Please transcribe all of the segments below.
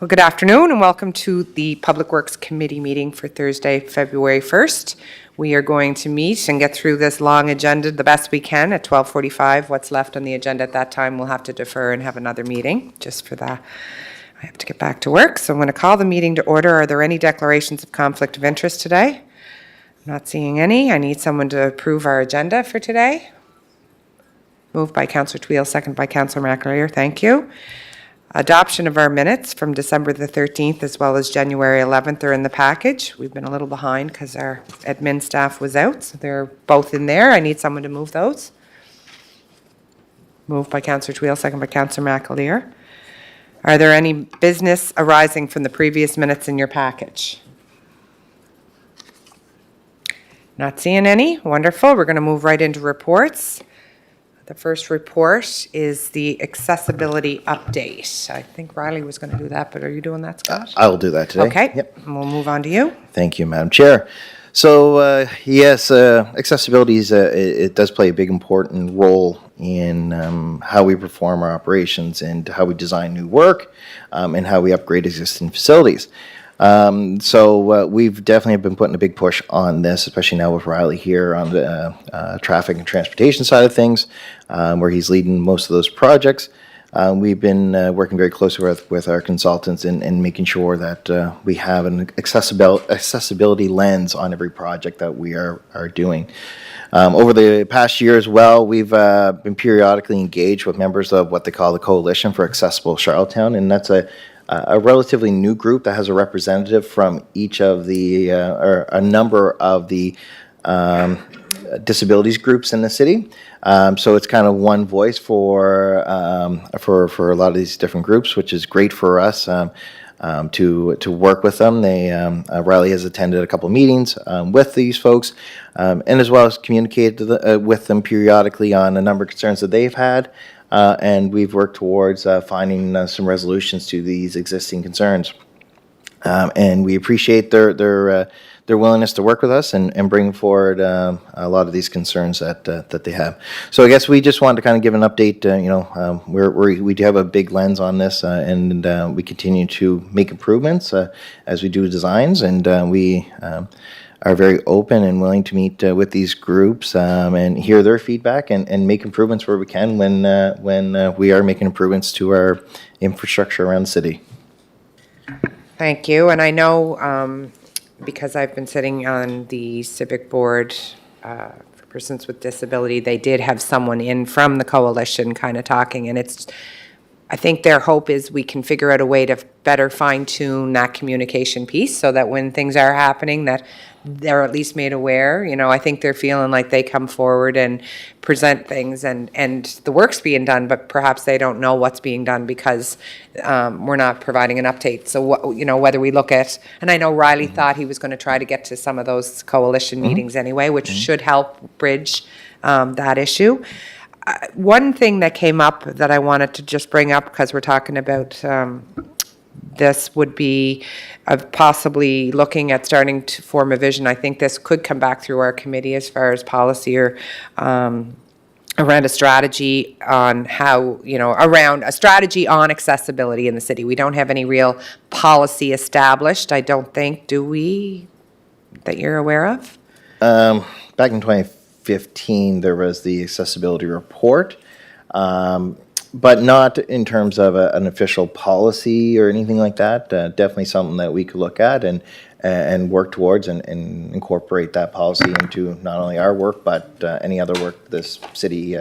Well, good afternoon and welcome to the Public Works Committee meeting for Thursday, February 1st. We are going to meet and get through this long agenda the best we can at 12:45. What's left on the agenda at that time, we'll have to defer and have another meeting just for that. I have to get back to work, so I'm going to call the meeting to order. Are there any declarations of conflict of interest today? I'm not seeing any. I need someone to approve our agenda for today. Moved by Councillor Tweedale, second by Councillor McAleer. Thank you. Adoption of our minutes from December the 13th as well as January 11th are in the package. We've been a little behind because our admin staff was out, so they're both in there. I need someone to move those. Moved by Councillor Tweedale, second by Councillor McAleer. Are there any business arising from the previous minutes in your package? Not seeing any. Wonderful. We're going to move right into reports. The first report is the accessibility update. I think Riley was going to do that, but are you doing that, Scott? I will do that today. Okay. Yep. And we'll move on to you. Thank you, Madam Chair. So, yes, accessibility it does play a big important role in how we perform our operations and how we design new work and how we upgrade existing facilities. So we've definitely been putting a big push on this, especially now with Riley here on the traffic and transportation side of things, where he's leading most of those projects. We've been working very closely with our consultants and making sure that we have an accessibility lens on every project that we are doing. Over the past year as well, we've been periodically engaged with members of what they call the Coalition for Accessible Charlottetown, and that's a relatively new group that has a representative from each of the, or a number of the disabilities groups in the city. So it's kind of one voice for a lot of these different groups, which is great for us to work with them. Riley has attended a couple of meetings with these folks, and as well as communicated with them periodically on a number of concerns that they've had. And we've worked towards finding some resolutions to these existing concerns. And we appreciate their willingness to work with us and bring forward a lot of these concerns that they have. So I guess we just wanted to kind of give an update. We do have a big lens on this, and we continue to make improvements as we do designs, and we are very open and willing to meet with these groups and hear their feedback and make improvements where we can when we are making improvements to our infrastructure around the city. Thank you. And I know because I've been sitting on the civic board for persons with disability, they did have someone in from the coalition kind of talking, and I think their hope is we can figure out a way to better fine-tune that communication piece so that when things are happening that they're at least made aware. You know, I think they're feeling like they come forward and present things and the work's being done, but perhaps they don't know what's being done because we're not providing an update. So, whether we look at, and I know Riley thought he was going to try to get to some of those coalition meetings anyway, which should help bridge that issue. One thing that came up that I wanted to just bring up because we're talking about this would be of possibly looking at starting to form a vision. I think this could come back through our committee as far as policy or around a strategy on how, around a strategy on accessibility in the city. We don't have any real policy established, I don't think, do we, that you're aware of? Back in 2015, there was the accessibility report, but not in terms of an official policy or anything like that. Definitely something that we could look at and work towards and incorporate that policy into not only our work, but any other work this city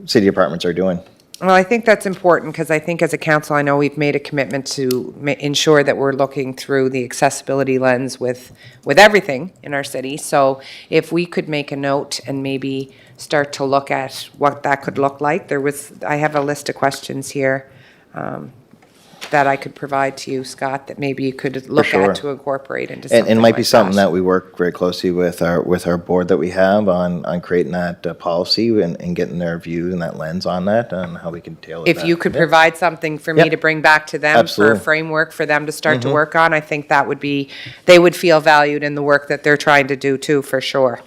departments are doing. Well, I think that's important because I think as a council, I know we've made a commitment to ensure that we're looking through the accessibility lens with everything in our city. So if we could make a note and maybe start to look at what that could look like. I have a list of questions here that I could provide to you, Scott, that maybe you could look at to incorporate into something and it might like be something that. that we work very closely with our board that we have on creating that policy and getting their view and that lens on that and how we can tailor If that. you could provide something for me to bring back to them Absolutely. for a framework for them to start to work on, I think that would be, they would feel valued in the work that they're trying to do too, for sure.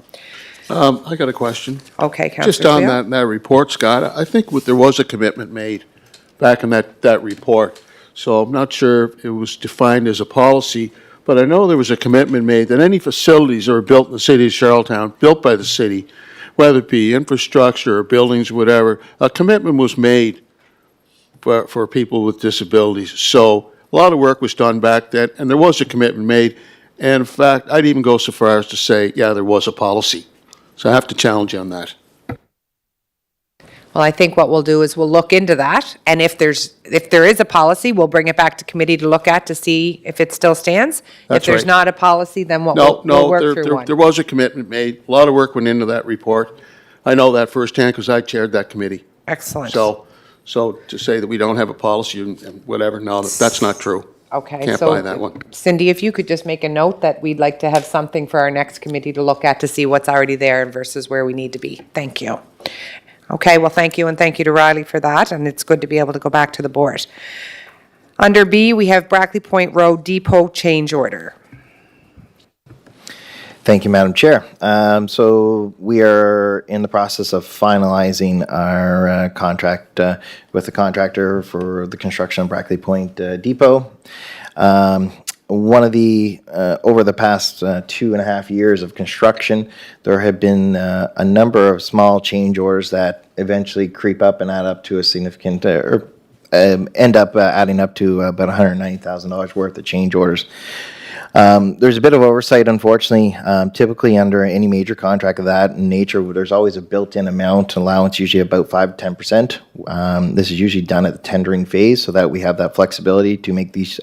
I got a question. Okay, Councillor Just on Field. that report, Scott, I think there was a commitment made back in that report So I'm not sure if it was defined as a policy, but I know there was a commitment made that any facilities that are built in the city of Charlottetown, built by the city, whether it be infrastructure or buildings, whatever, a commitment was made for people with disabilities. So a lot of work was done back then, and there was a commitment made. And in fact, I'd even go so far as to say, yeah, there was a policy. So I have to challenge you on that. Well, I think what we'll do is we'll look into that, and if there is a policy, we'll bring it back to committee to look at to see if it still stands. That's If there's right. not a policy, then we'll No, work through there one. was a commitment made. A lot of work went into that report. I know that firsthand because I chaired that committee. Excellent. So to say that we don't have a policy and whatever, no, that's not true. Okay, Can't so buy that one. Cindy, if you could just make a note that we'd like to have something for our next committee to look at to see what's already there versus where we need to be. Thank you. Okay, well, thank you, and thank you to Riley for that, and it's good to be able to go back to the board. Under B, we have Brackley Point Road Depot change order. Thank you, Madam Chair. So we are in the process of finalizing our contract with the contractor for the construction of Brackley Point Depot. One of the, over the past 2.5 years of construction, there have been a number of small change orders that eventually creep up and add up to a significant, or end up adding up to about $190,000 worth of change orders. There's a bit of oversight, unfortunately. Typically, under any major contract of that nature, there's always a built-in amount allowance, usually about 5 to 10%. This is usually done at the tendering phase so that we have that flexibility to make these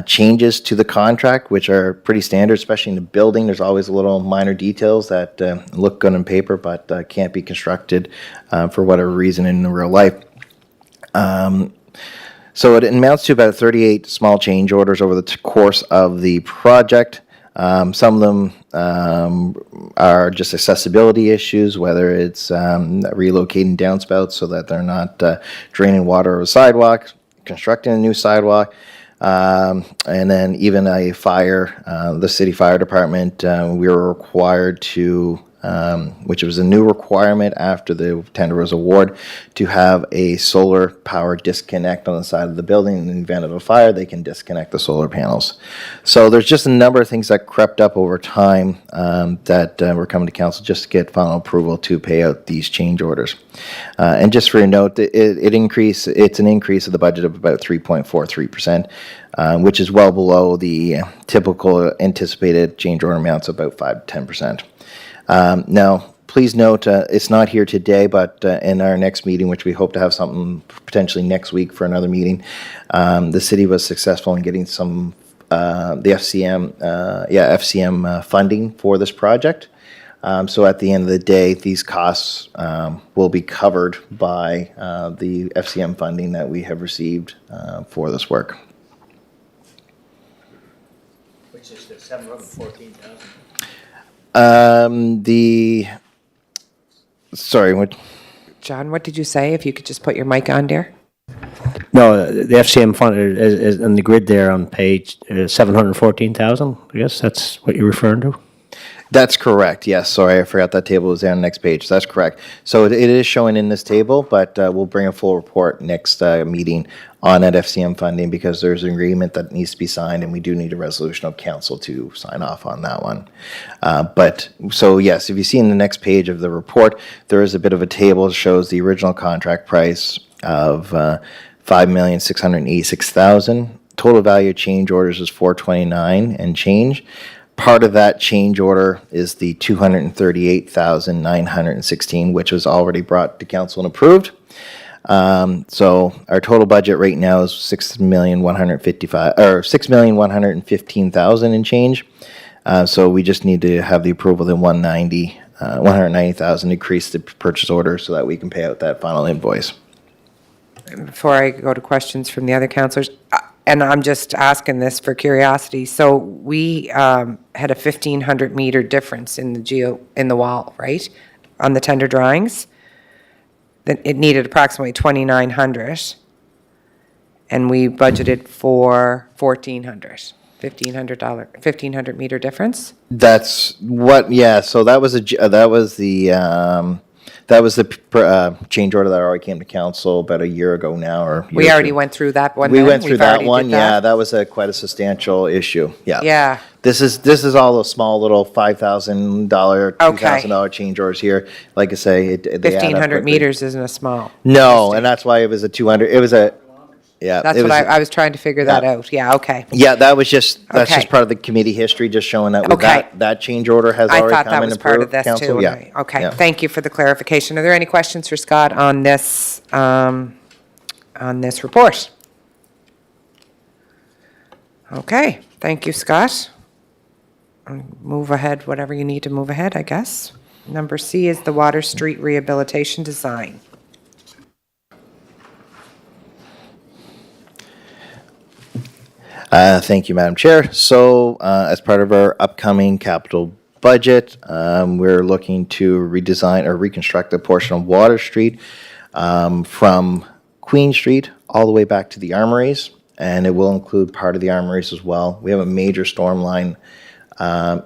changes to the contract, which are pretty standard, especially in the building. There's always little minor details that look good on paper but can't be constructed for whatever reason in real life. So it amounts to about 38 small change orders over the course of the project. Some of them are just accessibility issues, whether it's relocating downspouts so that they're not draining water over sidewalks, constructing a new sidewalk, and then even a fire, the city fire department, we were required to, which was a new requirement after the tender was awarded, to have a solar power disconnect on the side of the building. In the event of a fire, they can disconnect the solar panels. So there's just a number of things that crept up over time that we're coming to council just to get final approval to pay out these change orders. And just for your note, it's an increase of the budget of about 3.43%, which is well below the typical anticipated change order amounts of about 5 to 10%. Now, please note, it's not here today, but in our next meeting, which we hope to have something potentially next week for another meeting, the city was successful in getting some, the FCM funding for this project. So at the end of the day, these costs will be covered by the FCM funding that we have received for this work. Which is the 714,000. Sorry, what? John, what did you say? If you could just put your mic on, dear. No, the FCM fund is on the grid there on page 714,000. I guess that's what you're referring to. That's correct, yes. Sorry, I forgot that table was there on the next page. That's correct. So it is showing in this table, but we'll bring a full report next meeting on that FCM funding because there's an agreement that needs to be signed and we do need a resolution of council to sign off on that one. So yes, if you see in the next page of the report, there is a bit of a table that shows the original contract price of $5,686,000. Total value of change orders is $429 and change. Part of that change order is the $238,916, which was already brought to council and approved. So our total budget right now is $6,115,000 and change. So we just need to have the approval of the $190,000 increase the purchase order so that we can pay out that final invoice. Before I go to questions from the other councillors, and I'm just asking this for curiosity, so we had a 1,500 meter difference in the wall, right? On the tender drawings? Then it needed approximately 2,900, and we budgeted for 1,400. $1,500 meter difference? That's what, yeah, so that was That was the change order that already came to council about a year ago now, or We already went through that one We then? went through We've that already one. did Yeah, that was quite a substantial issue. Yeah. Yeah. This is all those small little $5,000, $2,000 change orders here. Like I say, they add up 1,500 quickly. meters isn't a small. No, and that's why it was a 200. It was a yeah. That's it what was, I was trying to figure that yeah. out. Yeah, okay. Yeah, that's just Okay. part of the committee history, just showing that with Okay. that change order has I already thought come that in was and part of approved this council. too. Yeah. Okay, Yeah. thank you for the clarification. Are there any questions for Scott on this report? Okay, thank you, Scott. Move ahead, whatever you need to move ahead, I guess. Number C is the Water Street Rehabilitation Design. Thank you, Madam Chair. So, as part of our upcoming capital budget, we're looking to redesign or reconstruct a portion of Water Street from Queen Street all the way back to the Armories, and it will include part of the Armories as well. We have a major storm line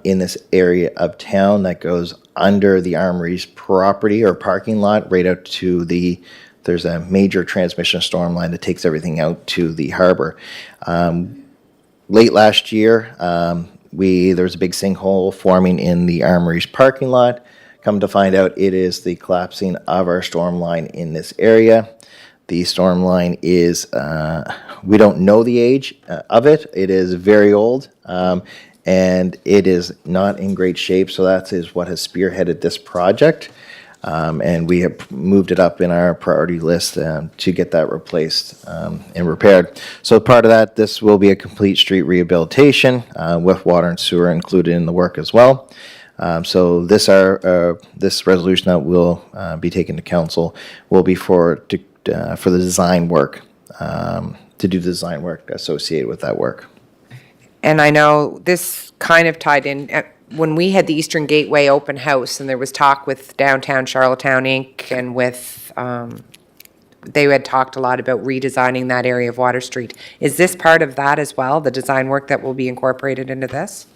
in this area of town that goes under the Armories property or parking lot right out to there's a major transmission storm line that takes everything out to the harbor. Late last year, there was a big sinkhole forming in the Armories parking lot. Come to find out, it is the collapsing of our storm line in this area. The storm line is, we don't know the age of it. It is very old, and it is not in great shape. So that is what has spearheaded this project. And we have moved it up in our priority list to get that replaced and repaired. So part of that, this will be a complete street rehabilitation with water and sewer included in the work as well. So this resolution that will be taken to council will be for the design work, to do design work associated with that work. And I know this kind of tied in, when we had the Eastern Gateway open house and there was talk with Downtown Charlottetown Inc. and with, they had talked a lot about redesigning that area of Water Street. Is this part of that as well, the design work that will be incorporated into this?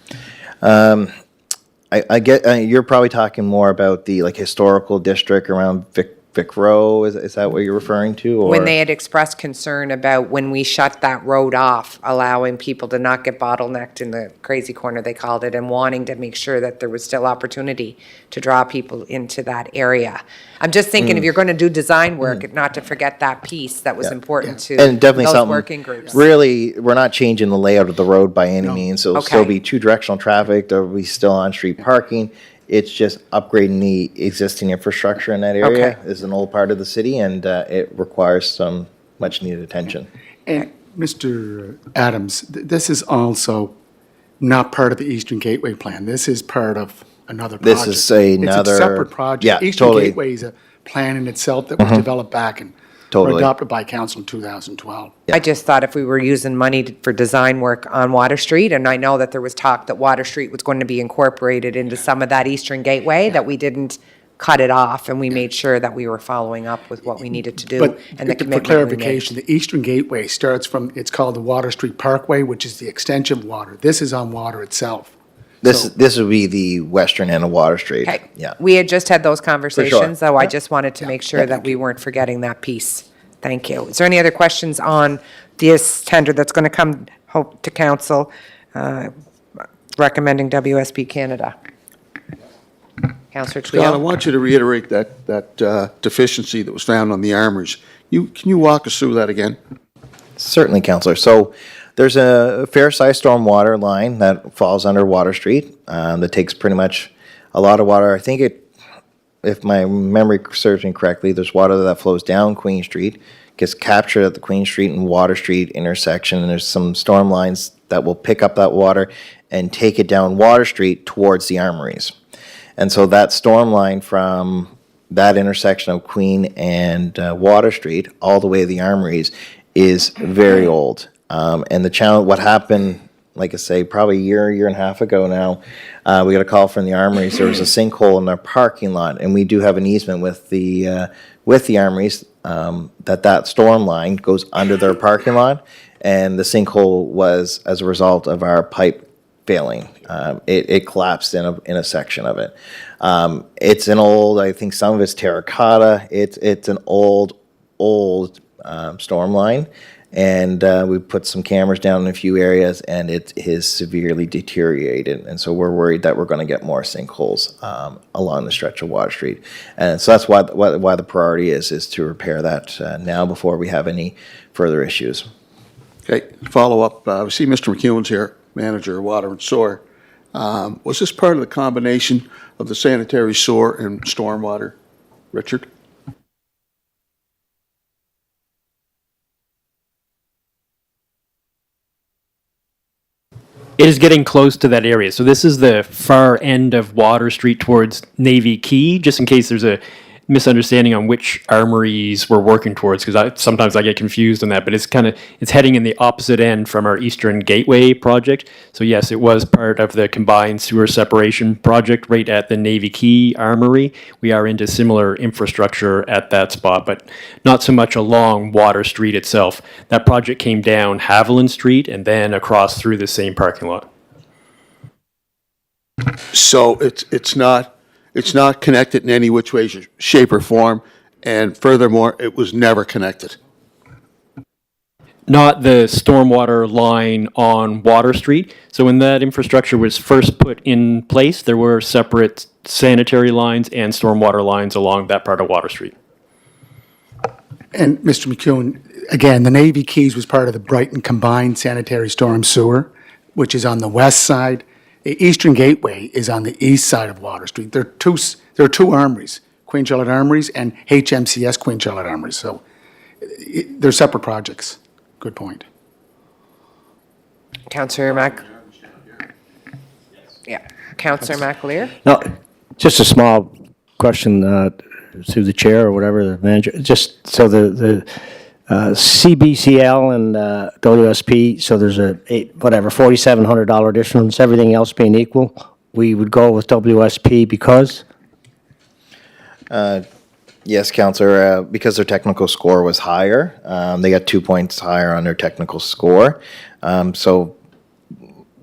I get, you're probably talking more about the historical district around Vic Row, is that what you're referring to? Or? When they had expressed concern about when we shut that road off, allowing people to not get bottlenecked in the crazy corner, they called it, and wanting to make sure that there was still opportunity to draw people into that area. I'm just thinking, if you're going to do design work, not to forget that piece that was important to And definitely those something, working groups. really, we're not changing the layout of the road by any means. It'll still Okay. be two-directional traffic, there'll be still on-street parking. It's just upgrading the existing infrastructure in that area. Okay. Is an old part of the city, and it requires some much-needed attention. And Mr. Adams, this is also not part of the Eastern Gateway plan. This is part of another project. This is another- It's a separate project. yeah, Eastern totally. Gateway is a plan in itself that was developed back and Totally. adopted by council in 2012. I just thought if we were using money for design work on Water Street, and I know that there was talk that Water Street was going to be incorporated into some of that Eastern Gateway, that we didn't cut it off, and we made sure that we were following up with what we needed to do But and the for commitment we clarification, made. the Eastern Gateway starts from, it's called the Water Street Parkway, which is the extension of water. This is on water itself. This would be the western end of Water Street. Okay. Yeah. We had just had those conversations, though I just wanted to make sure Yeah, that thank we weren't forgetting that piece. Thank you. Is there any other questions on this tender that's going to come to council recommending WSP Canada? Councillor Scott, I Trio? want you to reiterate that deficiency that was found on the Armories. Can you walk us through that again? Certainly, Councillor. So there's a fair-sized stormwater line that falls under Water Street that takes pretty much a lot of water. I think if my memory serves me correctly, there's water that flows down Queen Street, gets captured at the Queen Street and Water Street intersection, and there's some storm lines that will pick up that water and take it down Water Street towards the Armories. And so that storm line from that intersection of Queen and Water Street all the way to the Armories is very old. And the challenge, what happened, like I say, probably a year and a half ago now, we got a call from the Armories. There was a sinkhole in their parking lot, and we do have an easement with the Armories that storm line goes under their parking lot, and the sinkhole was as a result of our pipe failing. It collapsed in a section of it. It's an old, I think some of it's terracotta. It's an old storm line. And we put some cameras down in a few areas, and it is severely deteriorated. And so we're worried that we're going to get more sinkholes along the stretch of Water Street. And so that's why the priority is to repair that now before we have any further issues. Okay, follow up. I see Mr. McEwen's here, manager of water and sewer. Was this part of the combination of the sanitary sewer and stormwater, Richard? It is getting close to that area. So this is the far end of Water Street towards Navy Key, just in case there's a misunderstanding on which armories we're working towards, because sometimes I get confused on that, but it's heading in the opposite end from our Eastern Gateway project. So yes, it was part of the combined sewer separation project right at the Navy Key Armory. We are into similar infrastructure at that spot, but not so much along Water Street itself. That project came down Haviland Street and then across through the same parking lot. So it's not connected in any which way, shape, or form, and furthermore, it was never connected. Not the stormwater line on Water Street. So when that infrastructure was first put in place, there were separate sanitary lines and stormwater lines along that part of Water Street. And Mr. McEwen, again, the Navy Keys was part of the Brighton Combined Sanitary Storm Sewer, which is on the west side. The Eastern Gateway is on the east side of Water Street. There are two armories, Queen Charlotte Armories and HMCS Queen Charlotte Armories. So they're separate projects. Good point. Councillor Yeah, Councillor McAleer? No, just a small question through the chair or whatever, the manager. Just so the CBCL and WSP, so there's a $4,700 difference, everything else being equal, we would go with WSP because? Yes, Councillor, because their technical score was higher. They got 2 points higher on their technical score. So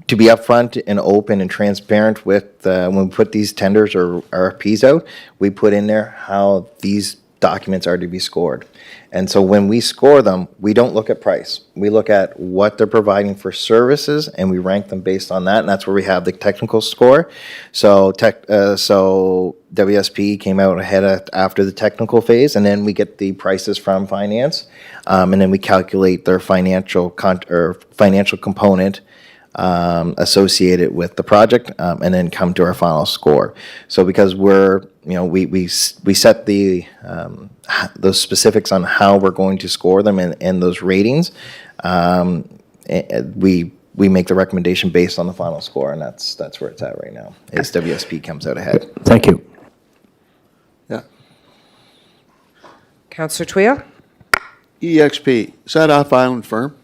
to be upfront and open and transparent with, when we put these tenders or RFPs out, we put in there how these documents are to be scored. And so when we score them, we don't look at price. We look at what they're providing for services, and we rank them based on that, and that's where we have the technical score. So WSP came out ahead after the technical phase, and then we get the prices from finance, and then we calculate their financial component associated with the project, and then come to our final score. So because we set those specifics on how we're going to score them and those ratings, we make the recommendation based on the final score, and that's where it's at right now. Is WSP comes out ahead. Thank you. Yeah. Councillor Twill? EXP, is that off-island firm?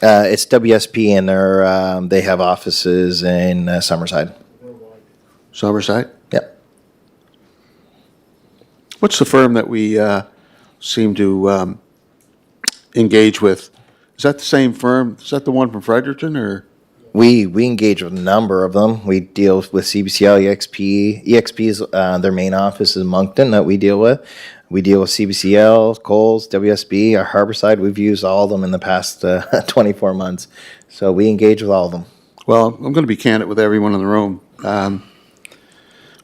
It's WSP, and they have offices in Summerside. Summerside? Yep. What's the firm that we seem to engage with? Is that the same firm? Is that the one from Fredericton, or? We engage with a number of them. We deal with CBCL, EXP. EXP's their main office is Moncton that we deal with. We deal with CBCL, Coles, WSB, Harborside. We've used all of them in the past 24 months. So we engage with all of them. Well, I'm going to be candid with everyone in the room.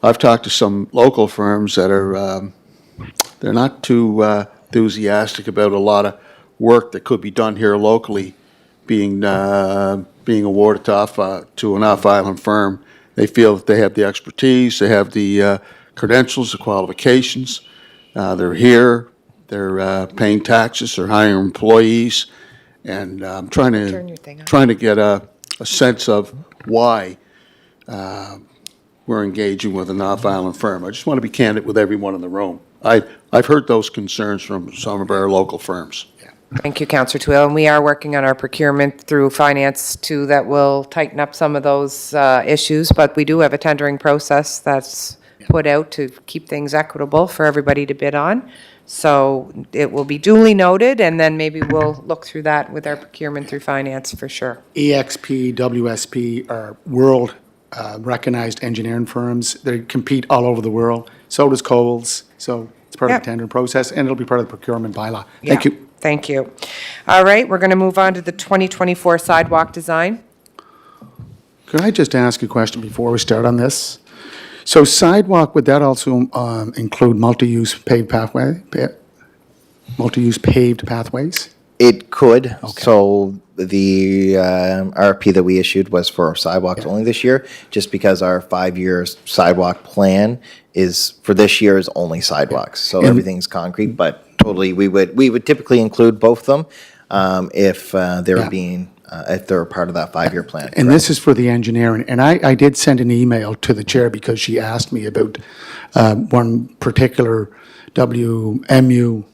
I've talked to some local firms that are, they're not too enthusiastic about a lot of work that could be done here locally being awarded to an off-island firm. They feel that they have the expertise, they have the credentials, the qualifications. They're here, they're paying taxes, they're hiring employees, and I'm trying Turn your thing to on. get a sense of why we're engaging with an off-island firm. I just want to be candid with everyone in the room. I've heard those concerns from some of our local firms. Thank you, Councillor Twill. And we are working on our procurement through finance too that will tighten up some of those issues. But we do have a tendering process that's put out to keep things equitable for everybody to bid on. So it will be duly noted, and then maybe we'll look through that with our procurement through finance for sure. EXP, WSP are world recognized engineering firms. They compete all over the world. So does Coles. So it's part of Yep. the tendering process, and it'll be part of the procurement bylaw. Thank Yeah, you. Thank you. All right, we're going to move on to the 2024 sidewalk design. Could I just ask a question before we start on this? So sidewalk, would that also include multi-use paved pathway? Multi-use paved pathways? It could. So the RFP that we issued was for sidewalks only this year, just because our 5-year sidewalk plan is, for this year, is only sidewalks. So everything's concrete, but totally, we would typically include both of them if they're Yeah. being, if they're a part of that 5-year plan. And this is for the engineering, and I did send an email to the chair because she asked me about one particular WMU,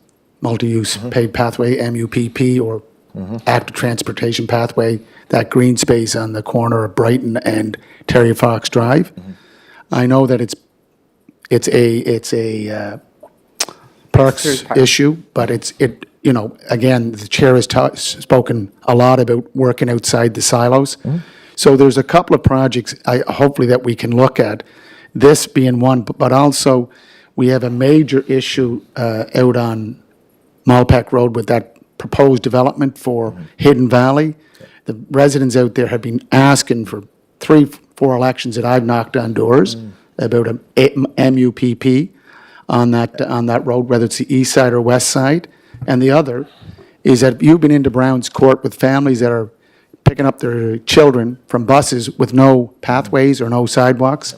multi-use paved pathway, MUPP, or active transportation pathway, that green space on the corner of Brighton and Terry Fox Drive. I know that it's a parks Third party. issue, but again, the chair has spoken a lot about working outside the silos. So there's a couple of projects, hopefully that we can look at, this being one, but also we have a major issue out on Malpeck Road with that proposed development for Hidden Valley. The residents out there have been asking for 3-4 elections that I've knocked on doors about a MUPP on that road, whether it's the east side or west side. And the other is that you've been into Brown's Court with families that are picking up their children from buses with no pathways or no sidewalks.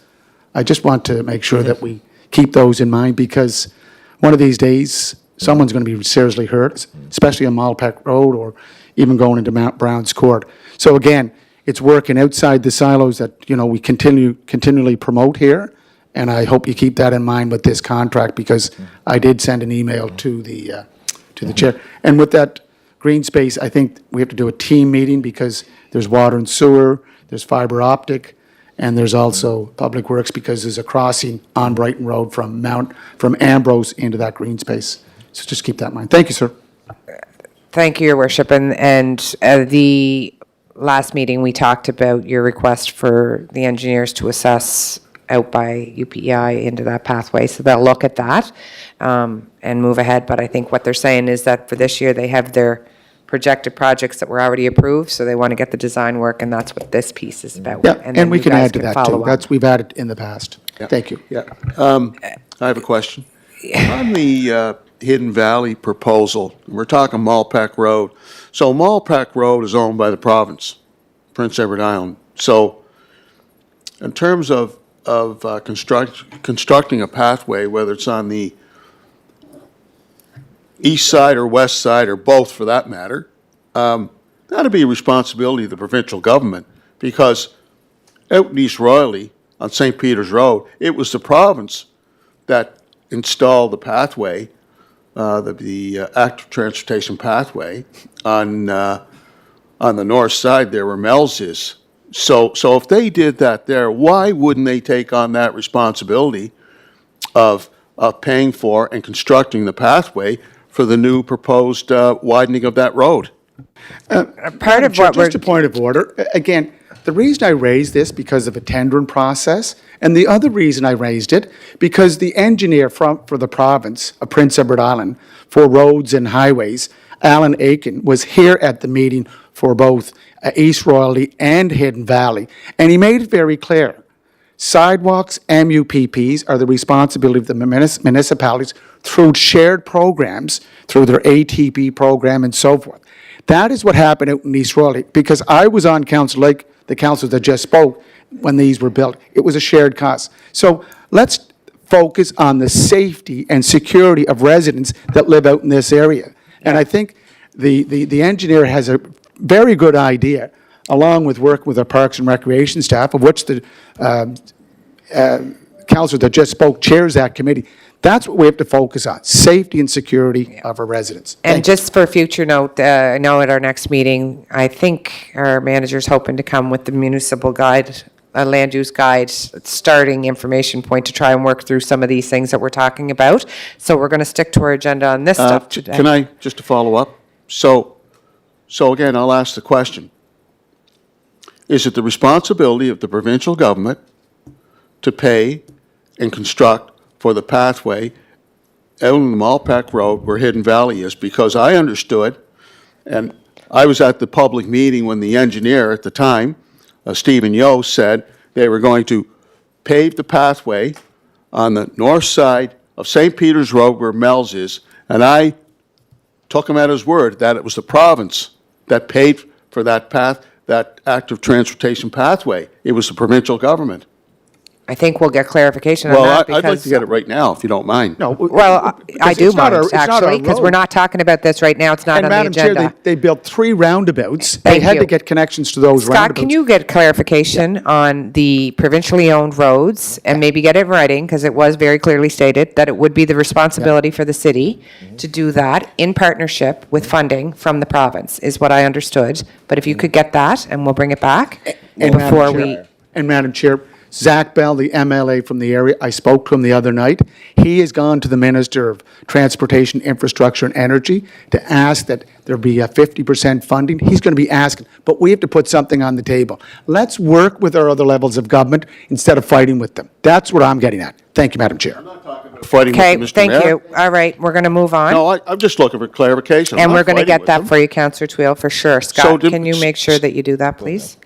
I just want to make sure that we keep those in mind, because one of these days, someone's going to be seriously hurt, especially on Malpeck Road or even going into Mount Brown's Court. So again, it's working outside the silos that, we continually promote here. And I hope you keep that in mind with this contract, because I did send an email to the chair. And with that green space, I think we have to do a team meeting, because there's water and sewer, there's fiber optic, and there's also Public Works, because there's a crossing on Brighton Road from Ambrose into that green space. So just keep that in mind. Thank you, sir. Thank you, Your Worship. And the last meeting, we talked about your request for the engineers to assess out by UPEI into that pathway. So they'll look at that and move ahead. But I think what they're saying is that for this year, they have their projected projects that were already approved, so they want to get the design work, and that's what this piece is about. Yeah, then and we you can guys add to that follow too. up. We've added in the past. Thank you. Yeah. I have a question. On the Hidden Valley proposal, we're talking Malpeck Road. So Malpeck Road is owned by the province, Prince Edward Island. So in terms of constructing a pathway, whether it's on the east side or west side, or both for that matter, that'd be a responsibility of the provincial government, because out in East Royalty on St. Peter's Road, it was the province that installed the pathway, the active transportation pathway on the north side there where Mel's is. So if they did that there, why wouldn't they take on that responsibility of paying for and constructing the pathway for the new proposed widening of that road? Part of what we're, Just a point of order. Again, the reason I raised this because of a tendering process, and the other reason I raised it, because the engineer for the province of Prince Edward Island for roads and highways, Alan Aiken, was here at the meeting for both East Royalty and Hidden Valley. And he made it very clear, sidewalks, MUPPs are the responsibility of the municipalities through shared programs, through their ATP program and so forth. That is what happened out in East Royalty, because I was on council, like the council that just spoke, when these were built. It was a shared cost. So let's focus on the safety and security of residents that live out in this area. And I think the engineer has a very good idea, along with work with our Parks and Recreation staff, of which the councillor that just spoke chairs that committee. That's what we have to focus on, safety and security of our residents. and just for future note, I know at our next meeting, I think our manager's hoping to come with the municipal guide a land use guide starting information point to try and work through some of these things that we're talking about. So we're going to stick to our agenda on this stuff today. Can I, just to follow up? So again, I'll ask the question. Is it the responsibility of the provincial government to pay and construct for the pathway out on the Malpac Road where Hidden Valley is? Because I understood, and I was at the public meeting when the engineer at the time, Stephen Yo, said they were going to pave the pathway on the north side of St. Peter's Road where Mel's is, and I took him at his word that it was the province that paid for that path, that active transportation pathway. It was the provincial government. I think we'll get clarification on Well, that I'd like because, to get it right now, if you don't mind. No. well, I do mind, actually, because we're road. not talking about this right now. It's not And on the Madam Chair, agenda. they built 3 roundabouts. They Thank had you. to get connections to those roundabouts. Scott, can you get clarification on the provincially owned roads and maybe get it in writing, because it was very clearly stated that it would be the responsibility for the city to do that in partnership with funding from the province, is what I understood. But if you could get that, and we'll bring it back And before Madam we, Chair- And Madam Chair, Zach Bell, the MLA from the area, I spoke to him the other night. He has gone to the Minister of Transportation, Infrastructure and Energy to ask that there be a 50% funding. He's going to be asking, but we have to put something on the table. Let's work with our other levels of government instead of fighting with them. That's what I'm getting at. Thank you, Madam Chair. Fighting with okay, you, Mr. thank Mayor. you. All right, we're going to move on. No, I'm just looking for clarification. I'm And not we're going to fighting get with that them. for you, Councillor Twill, for sure. So Scott, did- can you make sure that you do that, please?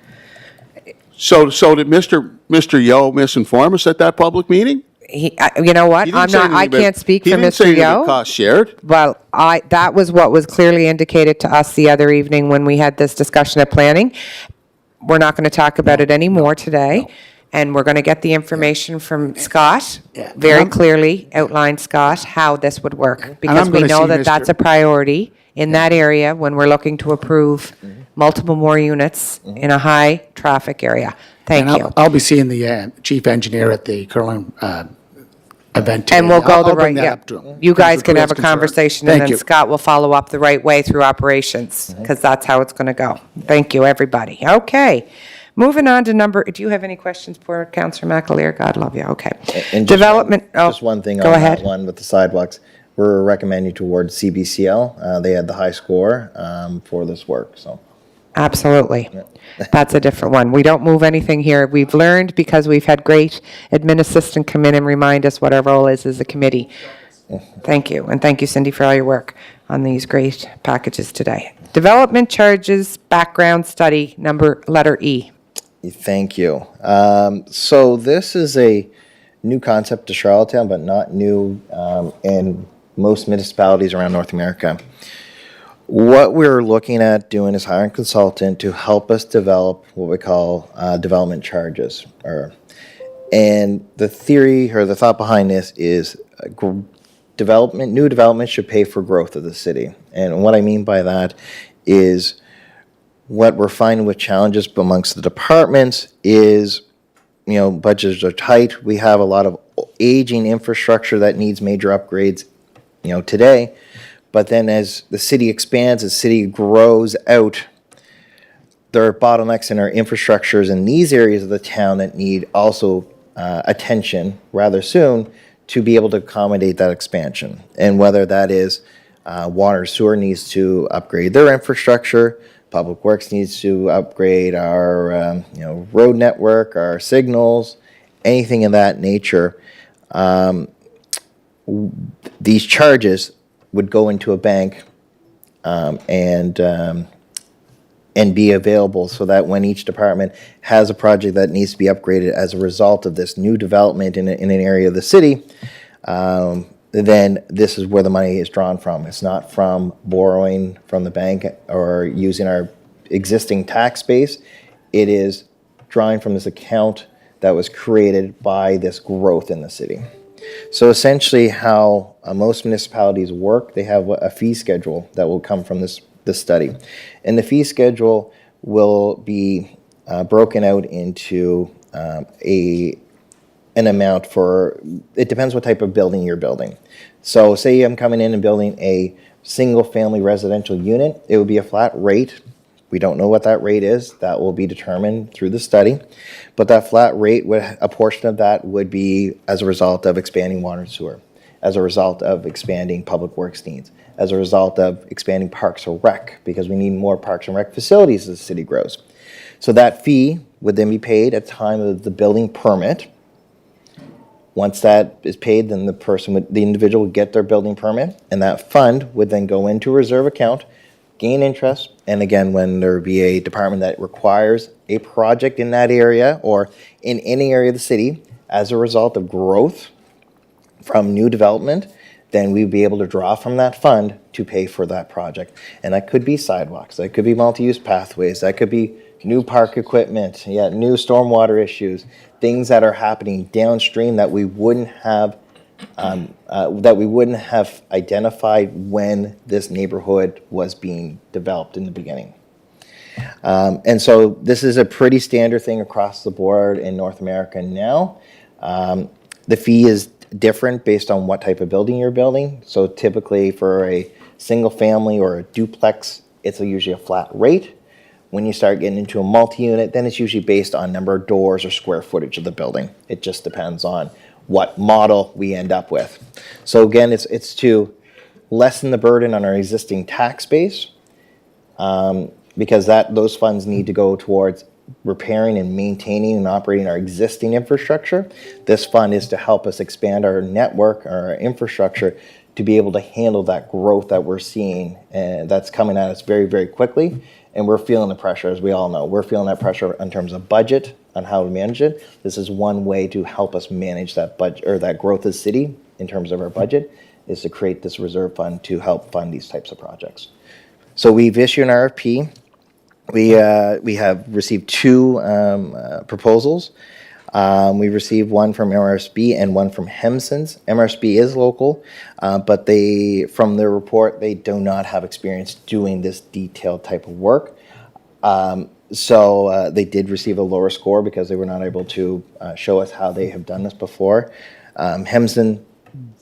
So did Mr. Yo misinform us at that public meeting? You know what? He didn't I'm say not, anything I about- can't speak for He didn't say Mr. anything about Yo. cost shared. Well, that was what was clearly indicated to us the other evening when we had this discussion at planning. We're not going to talk about it anymore today, and we're going to get the information from Scott, very clearly outline, Scott, how this would work. Because we gonna know see that Mr. that's a priority in that area when we're looking to approve multiple more units in a high-traffic area. Thank And you. I'll be seeing the chief engineer at the Curling event today. And we'll go the I'll bring right, that yeah. up to him. You guys Councillor can have a Twill's concerned. conversation, and Thank then you. Scott will follow up the right way through operations, because that's how it's going to go. Thank you, everybody. Okay. Moving on to do you have any questions for Councillor McAleer? God love you. Okay. And just Development, Just one thing go on ahead. that one with the sidewalks. We're recommending towards CBCL. They had the high score for this work, so. Absolutely. That's a different one. We don't move anything here. We've learned because we've had great admin assistant come in and remind us what our role is as a committee. Thank you. And thank you, Cindy, for all your work on these great packages today. Development charges, background study, letter E. Thank you. So this is a new concept to Charlottetown, but not new in most municipalities around North America. What we're looking at doing is hiring a consultant to help us develop what we call development charges. And the theory or the thought behind this is new development should pay for growth of the city. And what I mean by that is what we're finding with challenges amongst the departments is, budgets are tight. We have a lot of aging infrastructure that needs major upgrades, today. But then as the city expands, as the city grows out, there are bottlenecks in our infrastructures in these areas of the town that need also attention rather soon to be able to accommodate that expansion. And whether that is water sewer needs to upgrade their infrastructure, Public Works needs to upgrade our road network, our signals, anything of that nature. These charges would go into a bank and be available so that when each department has a project that needs to be upgraded as a result of this new development in an area of the city, then this is where the money is drawn from. It's not from borrowing from the bank or using our existing tax base. It is drawing from this account that was created by this growth in the city. So essentially how most municipalities work, they have a fee schedule that will come from this study. And the fee schedule will be broken out into an amount for, it depends what type of building you're building. So say I'm coming in and building a single family residential unit, it would be a flat rate We don't know what that rate is. That will be determined through the study. But that flat rate, a portion of that would be as a result of expanding water and sewer, as a result of expanding public works needs, as a result of expanding parks or rec, because we need more parks and rec facilities as the city grows. So that fee would then be paid at the time of the building permit. Once that is paid, then the individual would get their building permit, and that fund would then go into a reserve account, gain interest, and again, when there would be a department that requires a project in that area or in any area of the city as a result of growth from new development, then we'd be able to draw from that fund to pay for that project. And that could be sidewalks, that could be multi-use pathways, that could be new park equipment, new stormwater issues, things that are happening downstream that we wouldn't have identified when this neighborhood was being developed in the beginning. And so this is a pretty standard thing across the board in North America now. The fee is different based on what type of building you're building. So typically for a single family or a duplex, it's usually a flat rate. When you start getting into a multi-unit, then it's usually based on number of doors or square footage of the building. It just depends on what model we end up with. So again, it's to lessen the burden on our existing tax base, because those funds need to go towards repairing and maintaining and operating our existing infrastructure. This fund is to help us expand our network, our infrastructure, to be able to handle that growth that we're seeing that's coming at us very, very quickly. And we're feeling the pressure, as we all know. We're feeling that pressure in terms of budget, on how to manage it. This is one way to help us manage that budget, or that growth of the city in terms of our budget, is to create this reserve fund to help fund these types of projects. So we've issued an RFP. We have received two proposals. We received one from MRSB and one from Hemsons. MRSB is local, but from their report, they do not have experience doing this detailed type of work. So they did receive a lower score because they were not able to show us how they have done this before. Hemson,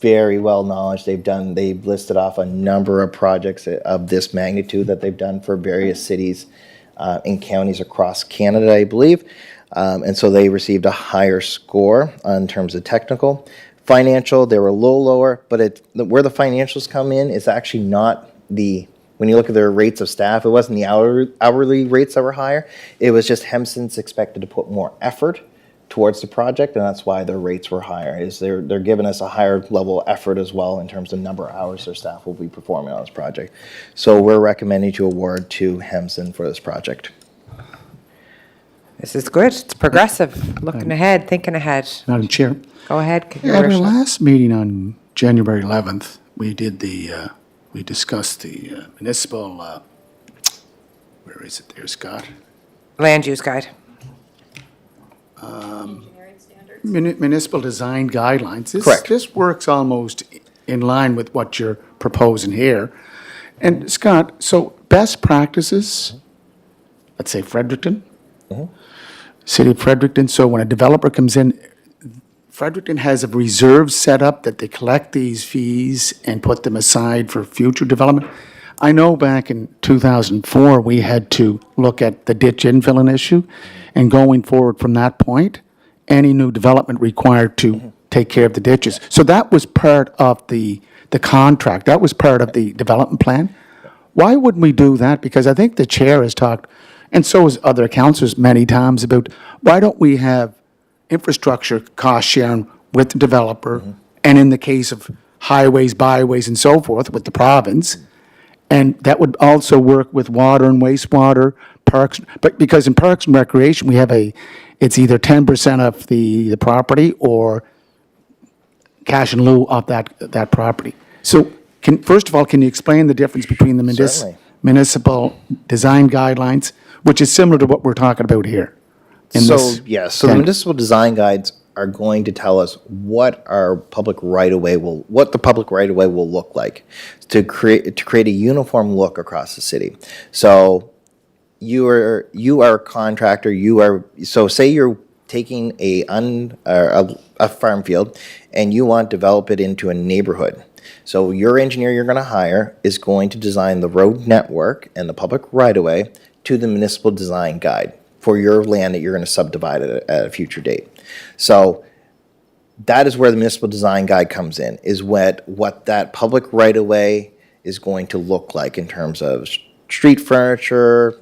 very well knowledge. They've listed off a number of projects of this magnitude that they've done for various cities and counties across Canada, I believe. And so they received a higher score in terms of technical. Financial, they were a little lower, but where the financials come in is actually not when you look at their rates of staff, it wasn't the hourly rates that were higher. It was just Hemson's expected to put more effort towards the project, and that's why their rates were higher. They're giving us a higher level of effort as well in terms of number of hours their staff will be performing on this project. So we're recommending to award to Hemson for this project. This is good. It's progressive, looking ahead, thinking ahead. Madam Chair. Go ahead, At our Commissioner. last meeting on January 11th, we discussed the municipal, where is it there, Scott? Land use guide. Municipal design guidelines. Correct. This works almost in line with what you're proposing here. And Scott, so best practices, let's say Fredericton, City of Fredericton, so when a developer comes in, Fredericton has a reserve set up that they collect these fees and put them aside for future development. I know back in 2004, we had to look at the ditch infilling issue, and going forward from that point, any new development required to take care of the ditches. So that was part of the contract, that was part of the development plan. Why wouldn't we do that? Because I think the chair has talked, and so has other councillors many times, about why don't we have infrastructure cost sharing with the developer, and in the case of highways, byways, and so forth, with the province. And that would also work with water and wastewater, parks, but because in Parks and Recreation, we have it's either 10% of the property or cash in lieu of that property. So first of all, can you explain the difference between the Certainly. municipal design guidelines, which is similar to what we're talking about here? So the municipal design guides are going to tell us what the public right of way will look like to create a uniform look across the city. So you are a contractor. So say you're taking a farm field and you want to develop it into a neighborhood. So your engineer you're going to hire is going to design the road network and the public right-of-way to the municipal design guide for your land that you're going to subdivide at a future date. So that is where the municipal design guide comes in, is what that public right-of-way is going to look like in terms of street furniture,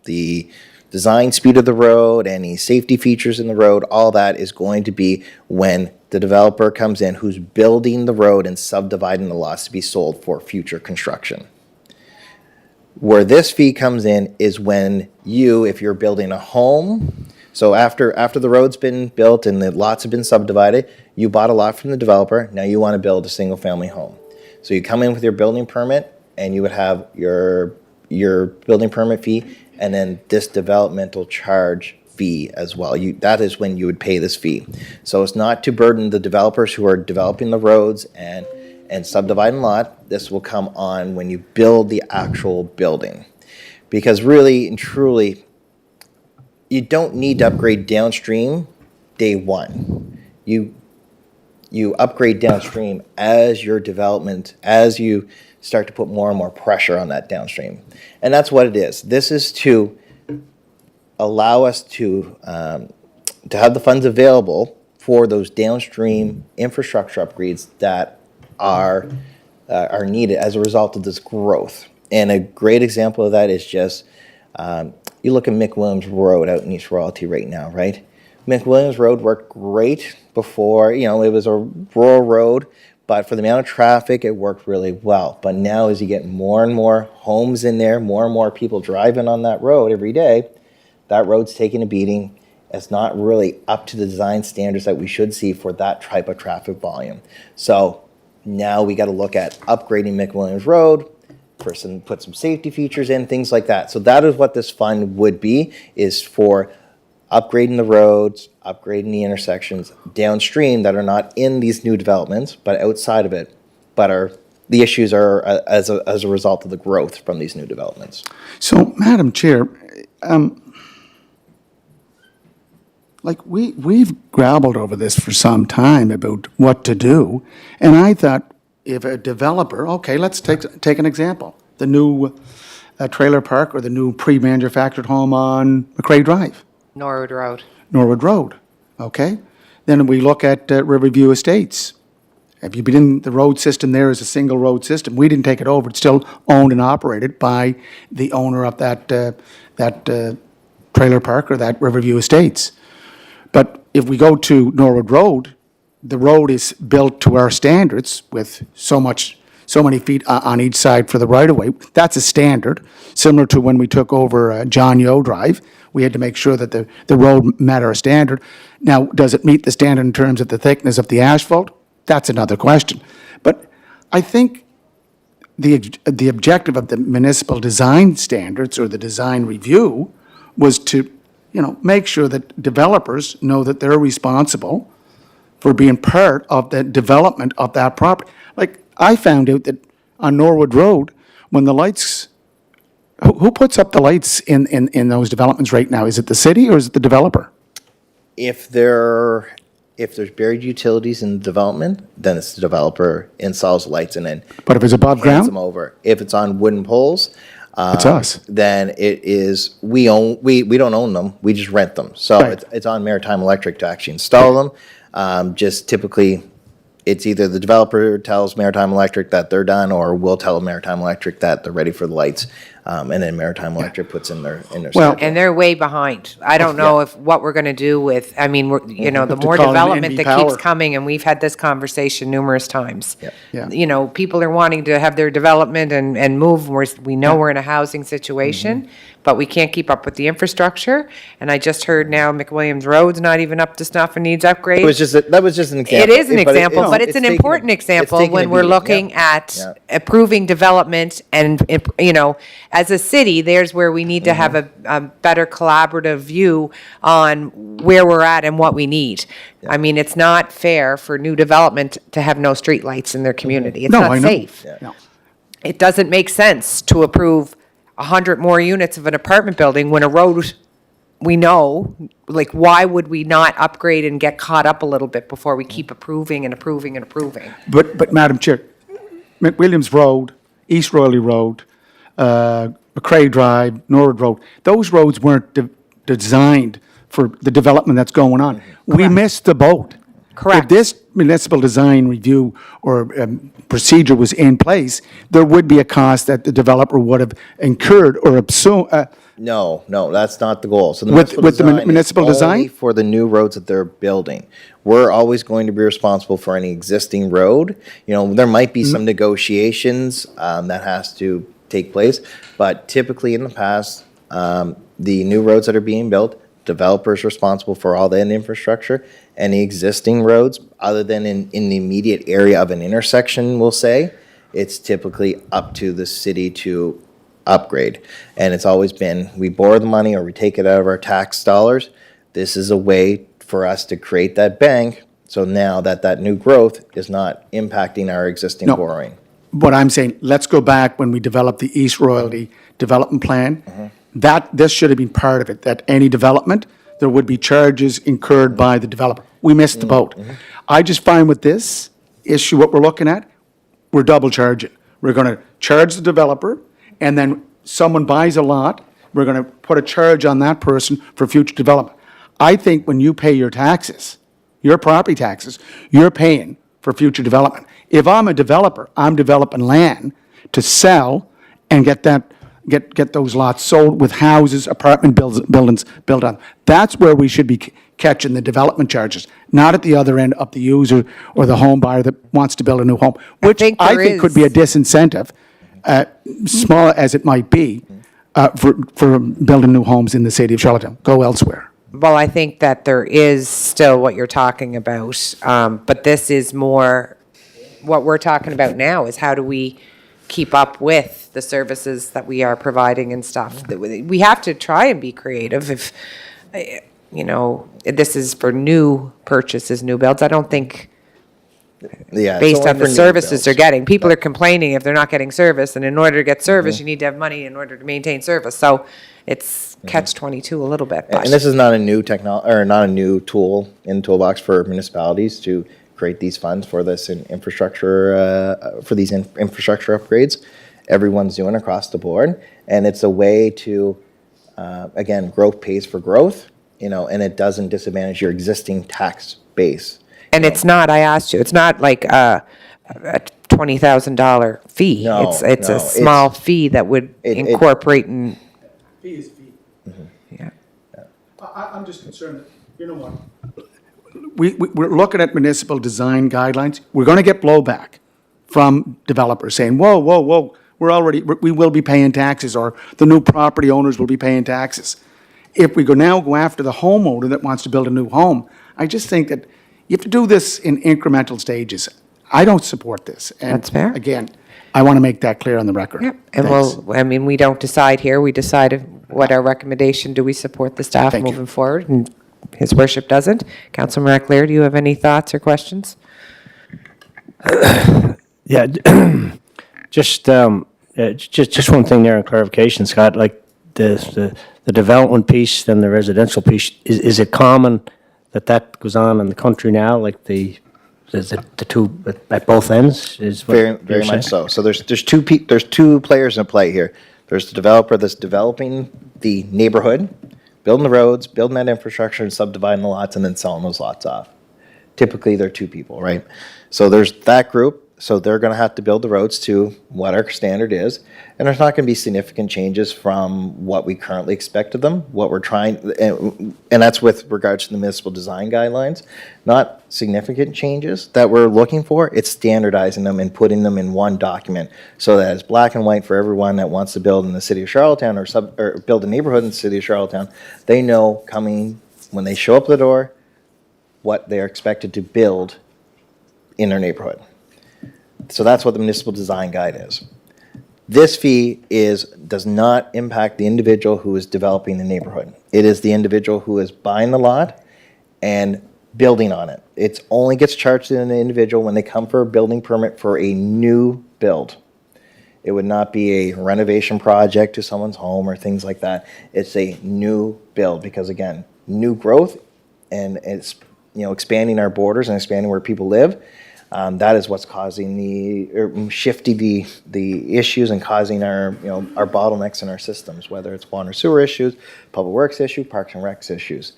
the design speed of the road, any safety features in the road, all that is going to be when the developer comes in who's building the road and subdividing the lots to be sold for future construction. Where this fee comes in is when you, if you're building a home, so after the road's been built and the lots have been subdivided, you bought a lot from the developer, now you want to build a single-family home. So you come in with your building permit, and you would have your building permit fee, and then this developmental charge fee as well. That is when you would pay this fee. So it's not to burden the developers who are developing the roads and subdividing lot. This will come on when you build the actual building. Because really and truly, you don't need to upgrade downstream day one. You upgrade downstream as your development, as you start to put more and more pressure on that downstream. And that's what it is. This is to allow us to have the funds available for those downstream infrastructure upgrades that are needed as a result of this growth. And a great example of that is just, you look at McWilliams Road out in East Royalty right now, right? McWilliams Road worked great before, it was a rural road, but for the amount of traffic, it worked really well. But now as you get more and more homes in there, more and more people driving on that road every day, that road's taking a beating. It's not really up to the design standards that we should see for that type of traffic volume. So now we got to look at upgrading McWilliams Road, put some safety features in, things like that. So that is what this fund would be, is for upgrading the roads, upgrading the intersections downstream that are not in these new developments, but outside of it, but the issues are as a result of the growth from these new developments. So, Madam Chair, we've grappled over this for some time about what to do, and I thought if a developer, okay, let's take an example, the new trailer park or the new pre-manufactured home on McRae Drive. Norwood Road. Norwood Road, okay? Then we look at Riverview Estates. Have you been in the road system there as a single road system? We didn't take it over. It's still owned and operated by the owner of that trailer park or that Riverview Estates. But if we go to Norwood Road, the road is built to our standards with so many feet on each side for the right-of-way. That's a standard, similar to when we took over John Yo Drive. We had to make sure that the road met our standard. Now, does it meet the standard in terms of the thickness of the asphalt? That's another question. But I think the objective of the municipal design standards or the design review was to, make sure that developers know that they're responsible for being part of the development of that property. Like, I found out that on Norwood Road, when the lights, who puts up the lights in those developments right now? Is it the city or is it the developer? If there's buried utilities in the development, then it's the developer installs lights and then But if it's above hands them ground, over. If it's on wooden poles, it's us. then it is, we don't own them, we just rent them. So Right. it's on Maritime Electric to actually install them. Just typically, it's either the developer tells Maritime Electric that they're done, or we'll tell Maritime Electric that they're ready for the lights. And then Maritime Electric puts in their Well- schedule. And they're way behind. I don't know if what we're going to do with, the have to more call in development NV that keeps Power. coming, and we've had this conversation numerous times. Yeah. People are wanting to have their development and move. We know we're in a housing situation, but we can't keep up with the infrastructure. And I just heard now McWilliams Road's not even up to snuff and needs upgrades. That was just an It example. is an example, but it's an taken a- important it's example taken a when we're beating, looking yeah. at Yeah. approving development and, as a city, there's where we need to have a better collaborative view on where we're at and what we need. I mean, it's not fair for new development to have no streetlights in their community. It's No, not I know. safe. No. It doesn't make sense to approve 100 more units of an apartment building when a road, we know, why would we not upgrade and get caught up a little bit before we keep approving and approving and approving? But Madam Chair, McWilliams Road, East Royalty Road, McCrae Drive, Norwood Road, those roads weren't designed for the development that's going on. We missed the boat. Correct. If this municipal design review or procedure was in place, there would be a cost that the developer would have incurred or assumed. No, that's not the goal. So the With- municipal with the design is municipal only design? for the new roads that they're building. We're always going to be responsible for any existing road. You know, there might be some negotiations that has to take place, but typically in the past, the new roads that are being built, developers responsible for all the infrastructure. Any existing roads, other than in the immediate area of an intersection, we'll say, it's typically up to the city to upgrade. And it's always been, we borrow the money or we take it out of our tax dollars. This is a way for us to create that bank, so now that new growth is not impacting our existing No. borrowing. What I'm saying, let's go back when we developed the East Royalty Development Plan. This should have been part of it, that any development, there would be charges incurred by the developer. We missed the boat. I just find with this issue, what we're looking at, we're double charging. We're going to charge the developer, and then someone buys a lot, we're going to put a charge on that person for future development. I think when you pay your taxes, your property taxes, you're paying for future development. If I'm a developer, I'm developing land to sell and get those lots sold with houses, apartment buildings built on. That's where we should be catching the development charges, not at the other end of the user or the home buyer that wants to build a new home, which think I there think could be a is- disincentive, small as it might be, for building new homes in the city of Charlottetown. Go elsewhere. Well, I think that there is still what you're talking about, but this is more, what we're talking about now is how do we keep up with the services that we are providing and stuff. That we have to try and be creative if, you know, this is for new purchases, new builds. I don't think, Yeah. it's based only on the for new services builds. they're getting, people are complaining if they're not getting service, and in order to get service, you need to have money in order to maintain service. So it's catch-22 a little bit, but. And this is not a new or not a new tool in the toolbox for municipalities to create these funds for this infrastructure, for these infrastructure upgrades. Everyone's doing across the board, and it's a way to, again, growth pays for growth, you know, and it doesn't disadvantage your existing tax base. And it's not, I asked you, it's not like a $20,000 fee. No, It's no, a it's- small fee that would It- incorporate and, Fee is fee. yeah. I'm just concerned that, you know what? We're looking at municipal design guidelines. We're going to get blowback from developers saying, whoa, we will be paying taxes, or the new property owners will be paying taxes. If we go after the homeowner that wants to build a new home, I just think that you have to do this in incremental stages. I don't support this. And That's fair. Again, I want to make that clear on the record. Yep, and Thanks. we don't decide here, we decide what our recommendation, do we support the staff Thank you. moving forward? And His worship doesn't. Councilor Maraclear, do you have any thoughts or questions? Yeah, just one thing there in clarification, Scott, like the development piece, then the residential piece, is it common that goes on in the country now, like the two at both ends is what Very, you're very much saying? so. So there's two players in play here. There's the developer that's developing the neighborhood, building the roads, building that infrastructure, and subdividing the lots, and then selling those lots off. Typically, they're two people, right? So there's that group. So they're going to have to build the roads to what our standard is, and there's not going to be significant changes from what we currently expect of them. What we're trying, and that's with regards to the municipal design guidelines, not significant changes that we're looking for. It's standardizing them and putting them in one document so that it's black and white for everyone that wants to build in the city of Charlottetown or build a neighborhood in the city of Charlottetown. They know coming when they show up the door what they're expected to build in their neighborhood. So that's what the municipal design guide is. This fee does not impact the individual who is developing the neighborhood. It is the individual who is buying the lot and building on it. It only gets charged to an individual when they come for a building permit for a new build. It would not be a renovation project to someone's home or things like that. It's a new build because, again, new growth, and it's expanding our borders and expanding where people live. That is what's causing shifting the issues and causing our bottlenecks in our systems, whether it's water and sewer issues, public works issue, parks and recs issues.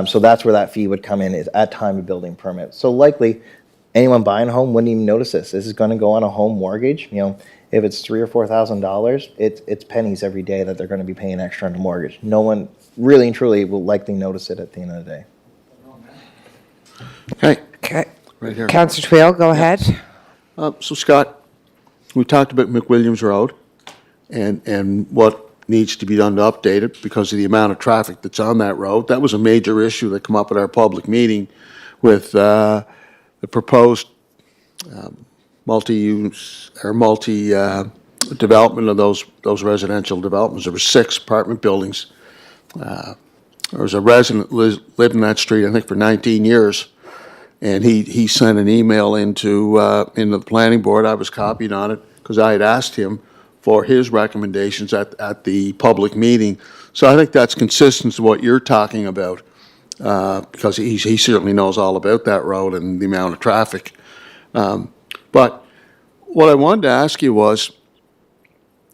So that's where that fee would come in, is at time of building permit. So likely, anyone buying a home wouldn't even notice this. This is going to go on a home mortgage. If it's $3,000 or $4,000, it's pennies every day that they're going to be paying extra on the mortgage. No one really and truly will likely notice it at the end of the day. Okay, Okay. right here. Councillor Twill, go ahead. So Scott, we talked about McWilliams Road and what needs to be done to update it because of the amount of traffic that's on that road. That was a major issue that came up at our public meeting with the proposed multi-use or development of those residential developments. There were 6 apartment buildings. There was a resident lived in that street, I think, for 19 years. And he sent an email into the planning board. I was copied on it because I had asked him for his recommendations at the public meeting. So I think that's consistent to what you're talking about, because he certainly knows all about that road and the amount of traffic. But what I wanted to ask you was,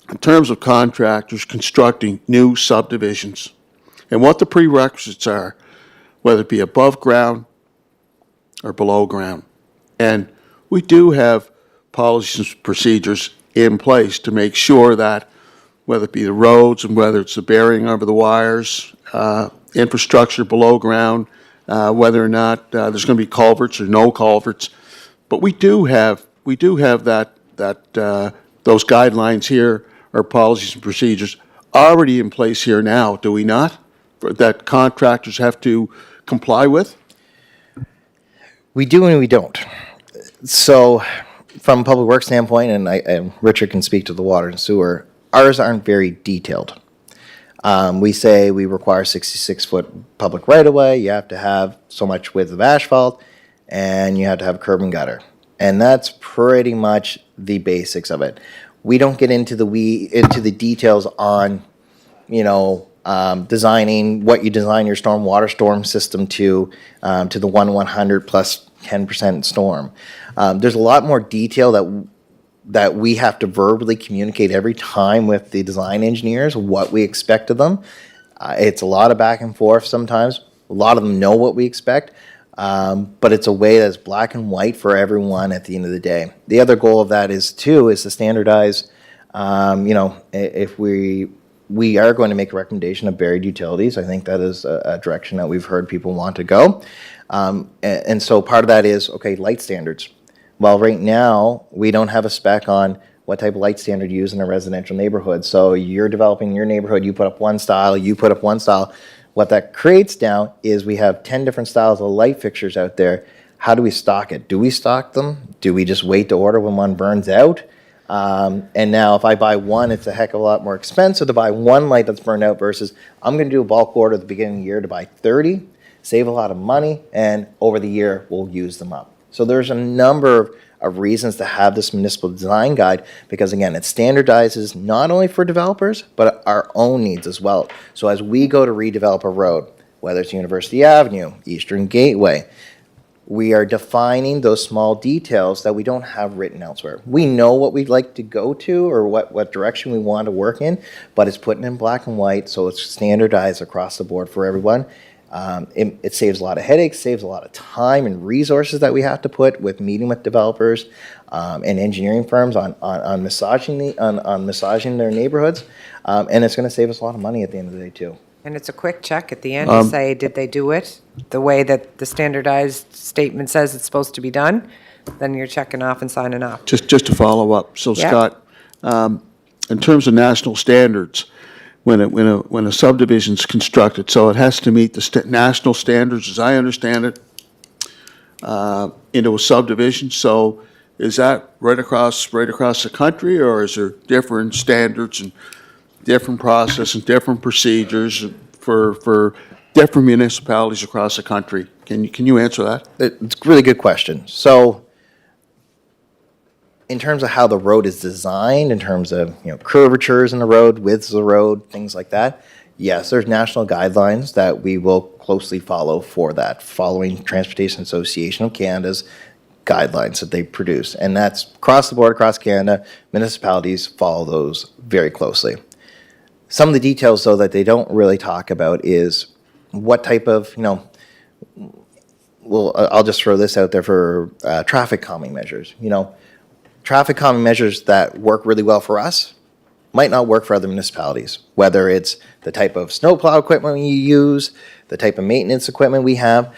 in terms of contractors constructing new subdivisions, and what the prerequisites are, whether it be above ground or below ground. And we do have policies and procedures in place to make sure that, whether it be the roads and whether it's the burying of the wires, infrastructure below ground, whether or not there's going to be culverts or no culverts. But we do have that those guidelines here, our policies and procedures, already in place here now, do we not? That contractors have to comply with? We do and we don't. So, from a public works standpoint, and Richard can speak to the water and sewer, ours aren't very detailed. We say we require 66-foot public right-of-way, you have to have so much width of asphalt, and you have to have curb and gutter. And that's pretty much the basics of it. We don't get into the details on, designing what you design your storm system to the 1/100 plus 10% storm. There's a lot more detail that we have to verbally communicate every time with the design engineers, what we expect of them. It's a lot of back and forth sometimes. A lot of them know what we expect, but it's a way that's black and white for everyone at the end of the day. The other goal of that is to standardize, if we are going to make a recommendation of buried utilities. I think that is a direction that we've heard people want to go. And so part of that is, okay, light standards. Well, right now, we don't have a spec on what type of light standard you use in a residential neighborhood. So you're developing your neighborhood, you put up one style, you put up one style. What that creates now is we have 10 different styles of light fixtures out there. How do we stock it? Do we stock them? Do we just wait to order when one burns out? And now if I buy one, it's a heck of a lot more expensive to buy one light that's burned out versus I'm going to do a bulk order at the beginning of the year to buy 30, save a lot of money, and over the year we'll use them up. So there's a number of reasons to have this municipal design guide because, again, it standardizes not only for developers, but our own needs as well. So as we go to redevelop a road, whether it's University Avenue, Eastern Gateway, we are defining those small details that we don't have written elsewhere. We know what we'd like to go to or what direction we want to work in, but it's put in black and white so it's standardized across the board for everyone. It saves a lot of headaches, saves a lot of time and resources that we have to put with meeting with developers and engineering firms on massaging their neighborhoods, and it's going to save us a lot of money at the end of the day too. And it's a quick check at the end to say, did they do it the way that the standardized statement says it's supposed to be done? Then you're checking off and signing off. Just to follow up, so Yeah. Scott, in terms of national standards, when a subdivision's constructed, so it has to meet the national standards, as I understand it, into a subdivision. So is that right across the country, or is there different standards and different process and different procedures for different municipalities across the country? Can you answer that? It's a really good question. So in terms of how the road is designed, in terms of curvatures in the road, widths of the road, things like that, yes, there's national guidelines that we will closely follow for that, following Transportation Association of Canada's guidelines that they produce. And that's across the board, across Canada. Municipalities follow those very closely. Some of the details, though, that they don't really talk about is what type of, well, I'll just throw this out there for traffic calming measures. Traffic calming measures that work really well for us might not work for other municipalities, whether it's the type of snowplow equipment you use, the type of maintenance equipment we have.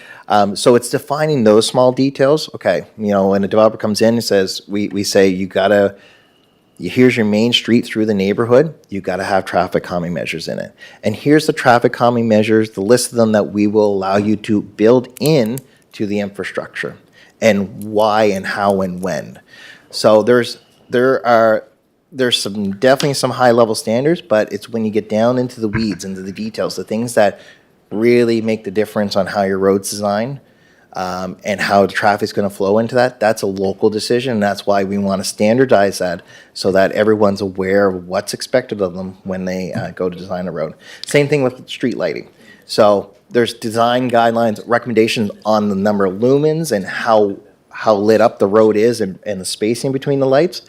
So it's defining those small details. Okay, when a developer comes in and says, we say, here's your main street through the neighborhood, you gotta have traffic calming measures in it. And here's the traffic calming measures, the list of them that we will allow you to build in to the infrastructure, and why and how and when. So there's definitely some high level standards, but it's when you get down into the weeds, into the details, the things that really make the difference on how your road's designed, and how the traffic's going to flow into that. That's a local decision, and that's why we want to standardize that so that everyone's aware of what's expected of them when they go to design a road. Same thing with street lighting. So there's design guidelines, recommendations on the number of lumens and how lit up the road is and the spacing between the lights,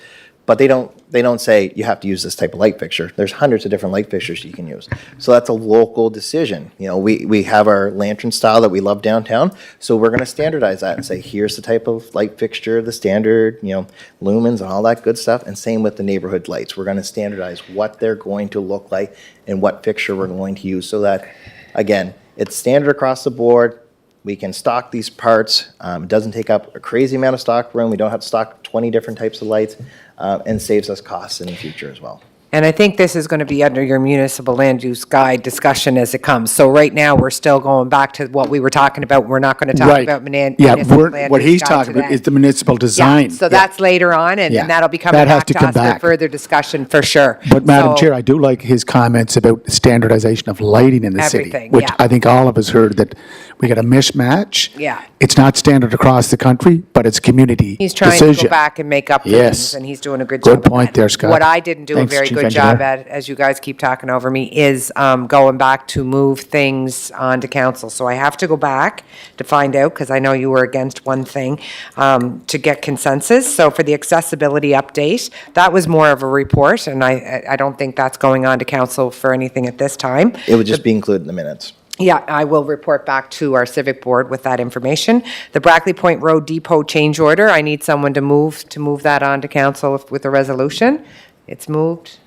but they don't say you have to use this type of light fixture. There's hundreds of different light fixtures you can use. So that's a local decision. We have our lantern style that we love downtown, so we're going to standardize that and say, here's the type of light fixture, the standard, lumens and all that good stuff. And same with the neighborhood lights. We're going to standardize what they're going to look like and what fixture we're going to use so that, again, it's standard across the board. We can stock these parts. It doesn't take up a crazy amount of stock room. We don't have to stock 20 different types of lights, and saves us costs in the future as well. And I think this is going to be under your municipal land use guide discussion as it comes. So right now, we're still going back to what we were talking about. We're not going to talk Right. about Yeah, municipal land what use he's guide talking about today. is the municipal design. Yeah, so that's later on, and Yeah. that'll be coming That has back to to come us for back. further discussion, for sure. But Madam So- Chair, I do like his comments about standardization of lighting in the city. Everything, Which yeah. I think all of us heard that we got a mismatch. Yeah. It's not standard across the country, but it's community He's trying to decision. go back and make up Yes. things, and he's doing a good Good job. of point that. there, Scott. What I didn't do Thanks, a very Chief good job Engineer. at, as you guys keep talking over me, is going back to move things onto council. So I have to go back to find out, because I know you were against one thing, to get consensus. So for the accessibility update, that was more of a report, and I don't think that's going on to council for anything at this time. It would just be included in the minutes. Yeah, I will report back to our civic board with that information. The Brackley Point Road Depot change order, I need someone to move that on to council with a resolution. It's moved,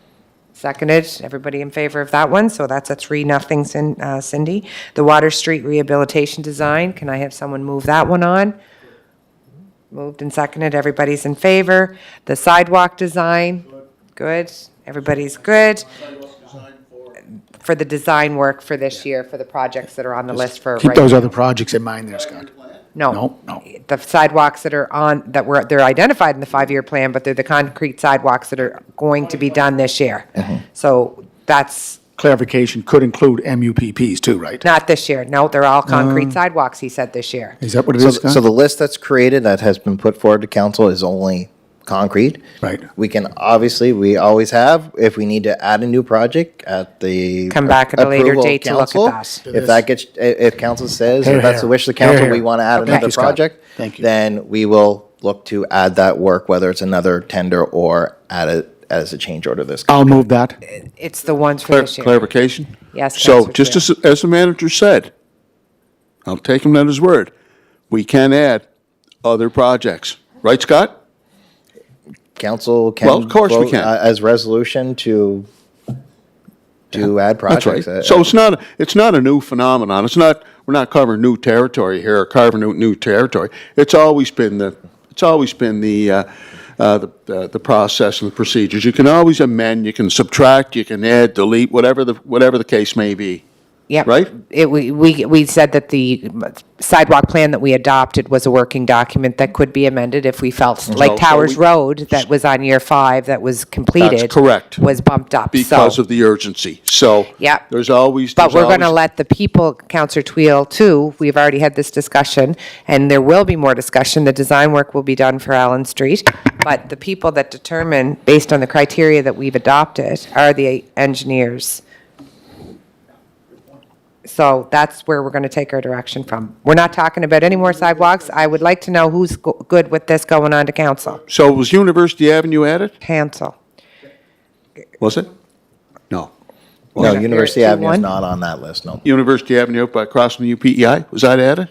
seconded. Everybody in favor of that one? So that's a 3-0, Cindy. The Water Street Rehabilitation Design, can I have someone move that one on? Moved and seconded. Everybody's in favor. The sidewalk design, good. Everybody's good. For the design work for this year, for the projects that are on the list for Keep right those now. other projects in mind there, Scott. No. No. The sidewalks that are on, they're identified in the 5-year plan, but they're the concrete sidewalks that are going to be done this year. So that's Clarification could include MUPPs too, right? not this year. No, they're all concrete sidewalks, he said, this year. Is that what it So, is, Scott? so the list that's created that has been put forward to council is only concrete. Right. We can, obviously, we always have, if we need to add a new project at the. Come back at a later approval of date to look at council, that. If that gets, if council says, Here, if that's the here. wish of the Here, council, here. we want to add Thank another you, Scott. project. Thank you. Then we will look to add that work, whether it's another tender or add it as a change order this. I'll move that. It's the ones for this year. Clarification? Yes, So Councillor just Twill. as the manager said, I'll take him at his word, we can add other projects. Right, Scott? Council can. Well, of course we vote, can. As resolution to add That's projects. right. So it's not a new phenomenon. We're not covering new territory here, or carving out new territory. It's always been the process and the procedures. You can always amend, you can subtract, you can add, delete, whatever the case may be. Yep. Right? We said that the sidewalk plan that we adopted was a working document that could be amended if we felt, like so Towers we- Road, that was on year 5, that was completed. correct. Was bumped up, Because so. of the urgency. So Yep. there's always. But we're going to always- let the people, Counselor Twill, too, we've already had this discussion, and there will be more discussion. The design work will be done for Allen Street, but the people that determine, based on the criteria that we've adopted, are the engineers. So that's where we're going to take our direction from. We're not talking about any more sidewalks. I would like to know who's good with this going on to council. So was University Avenue added? Cancel. Was it? No. No, University Here's Avenue is one. not on that list, no. University Avenue up by across from the UPEI, was that added?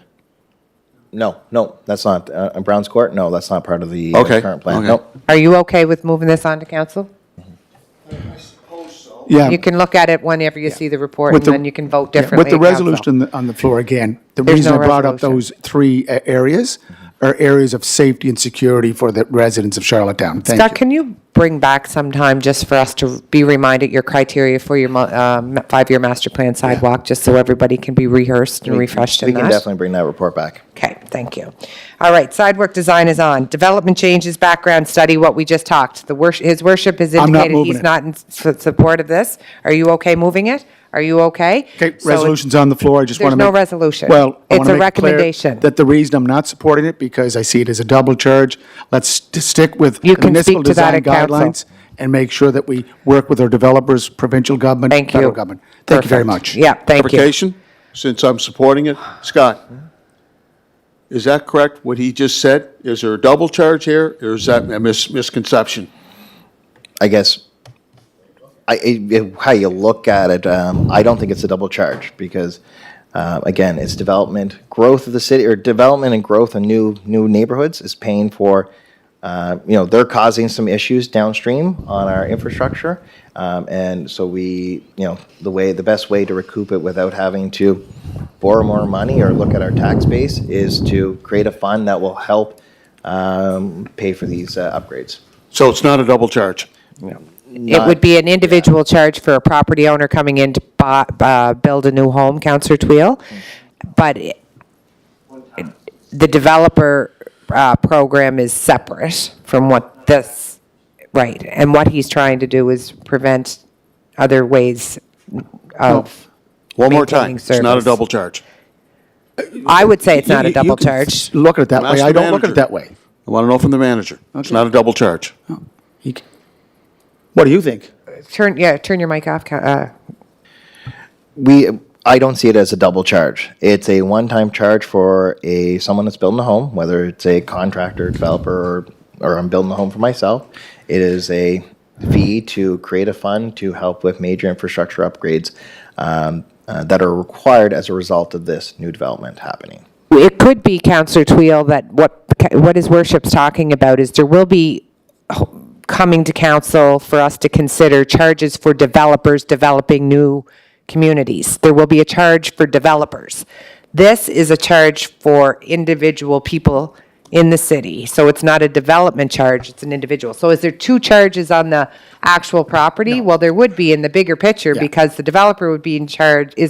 No, that's not, Browns Court, no, that's not part of the Okay, current plan, okay. nope. Are you okay with moving this on to council? Yeah. You can look at it whenever you see the report, and With the- then you can vote Yeah, differently. With the at council. resolution on the floor again, the There's reason no I brought up resolution. those three areas are areas of safety and security for the residents of Charlottetown. Thank Scott, you. can you bring back sometime just for us to be reminded your criteria for your 5-year master plan sidewalk, just so everybody can be rehearsed and refreshed in We can that? definitely bring that report back. Okay, thank you. All right, sidewalk design is on. Development changes, background study, what we just talked. His worship has I'm not indicated moving he's it. not in support of this. Are you okay moving it? Are you okay? Okay, So resolution's on the floor, I just want to There's make... no resolution. Well, I It's wanna a make clear recommendation. that the reason I'm not supporting it, because I see it as a double charge. Let's stick with You the can municipal speak to that design at council. guidelines and make sure that we work with our developers, provincial government, Thank you. federal government. Thank you very Perfect. much. Yeah, thank you. Clarification, since I'm supporting it. Scott, is that correct, what he just said? Is there a double charge here, or is that a misconception? I guess, how you look at it, I don't think it's a double charge, because, again, it's development, growth of the city, or development and growth of new neighborhoods is paying for, they're causing some issues downstream on our infrastructure, and so the best way to recoup it without having to borrow more money or look at our tax base is to create a fund that will help pay for these upgrades. So it's not a double charge? It would be an individual charge for a property owner coming in to build a new home, Counselor Tweel. But the developer program is separate from what this, right. And what he's trying to do is prevent other ways of One more time, maintaining it's not a service. double charge. I would say it's not a You double can charge. Look at it that Ask way. I the don't look at it manager. that way. I want to know from the manager. It's Okay. not a double charge. What do you think? Turn your mic off. I don't see it as a double charge. It's a one-time charge for someone that's building a home, whether it's a contractor, developer, or I'm building a home for myself. It is a fee to create a fund to help with major infrastructure upgrades that are required as a result of this new development happening. It could be, Counselor Tweel, that what his worship's talking about is there will be coming to council for us to consider charges for developers developing new communities. There will be a charge for developers. This is a charge for individual people in the city. So it's not a development charge, it's an individual. So is there two charges on the actual property? Well, there would be in the bigger picture, Yeah. because the developer would be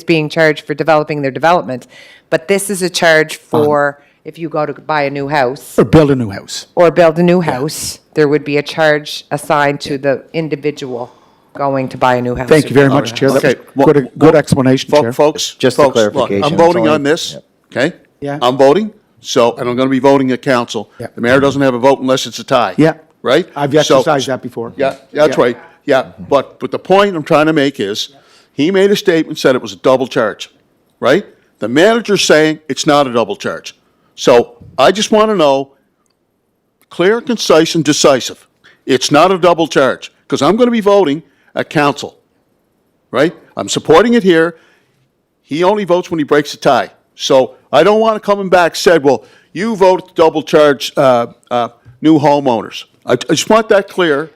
being charged for developing their development. But this is a charge for if you go to buy a new house Or build a new house. or build a new house, there would be a charge assigned to the individual going to buy a new house. Thank or you very build a much, house. Chair. That Okay, was good explanation, Chair. Folks, Just a folks, look, clarification, I'm it's voting only- on this, okay? Yeah. I'm voting, and I'm going to be voting at council. Yeah. The mayor doesn't have a vote unless it's a tie. Yeah. Right? I've So- exercised that before. Yeah, that's Yeah. right, yeah. But the point I'm trying to make is, he made a statement, said it was a double charge, right? The manager's saying it's not a double charge. So I just want to know, clear, concise, and decisive. It's not a double charge, because I'm going to be voting at council, right? I'm supporting it here. He only votes when he breaks a tie. So I don't want to coming back said, well, you vote double charge new homeowners. I just want that clear,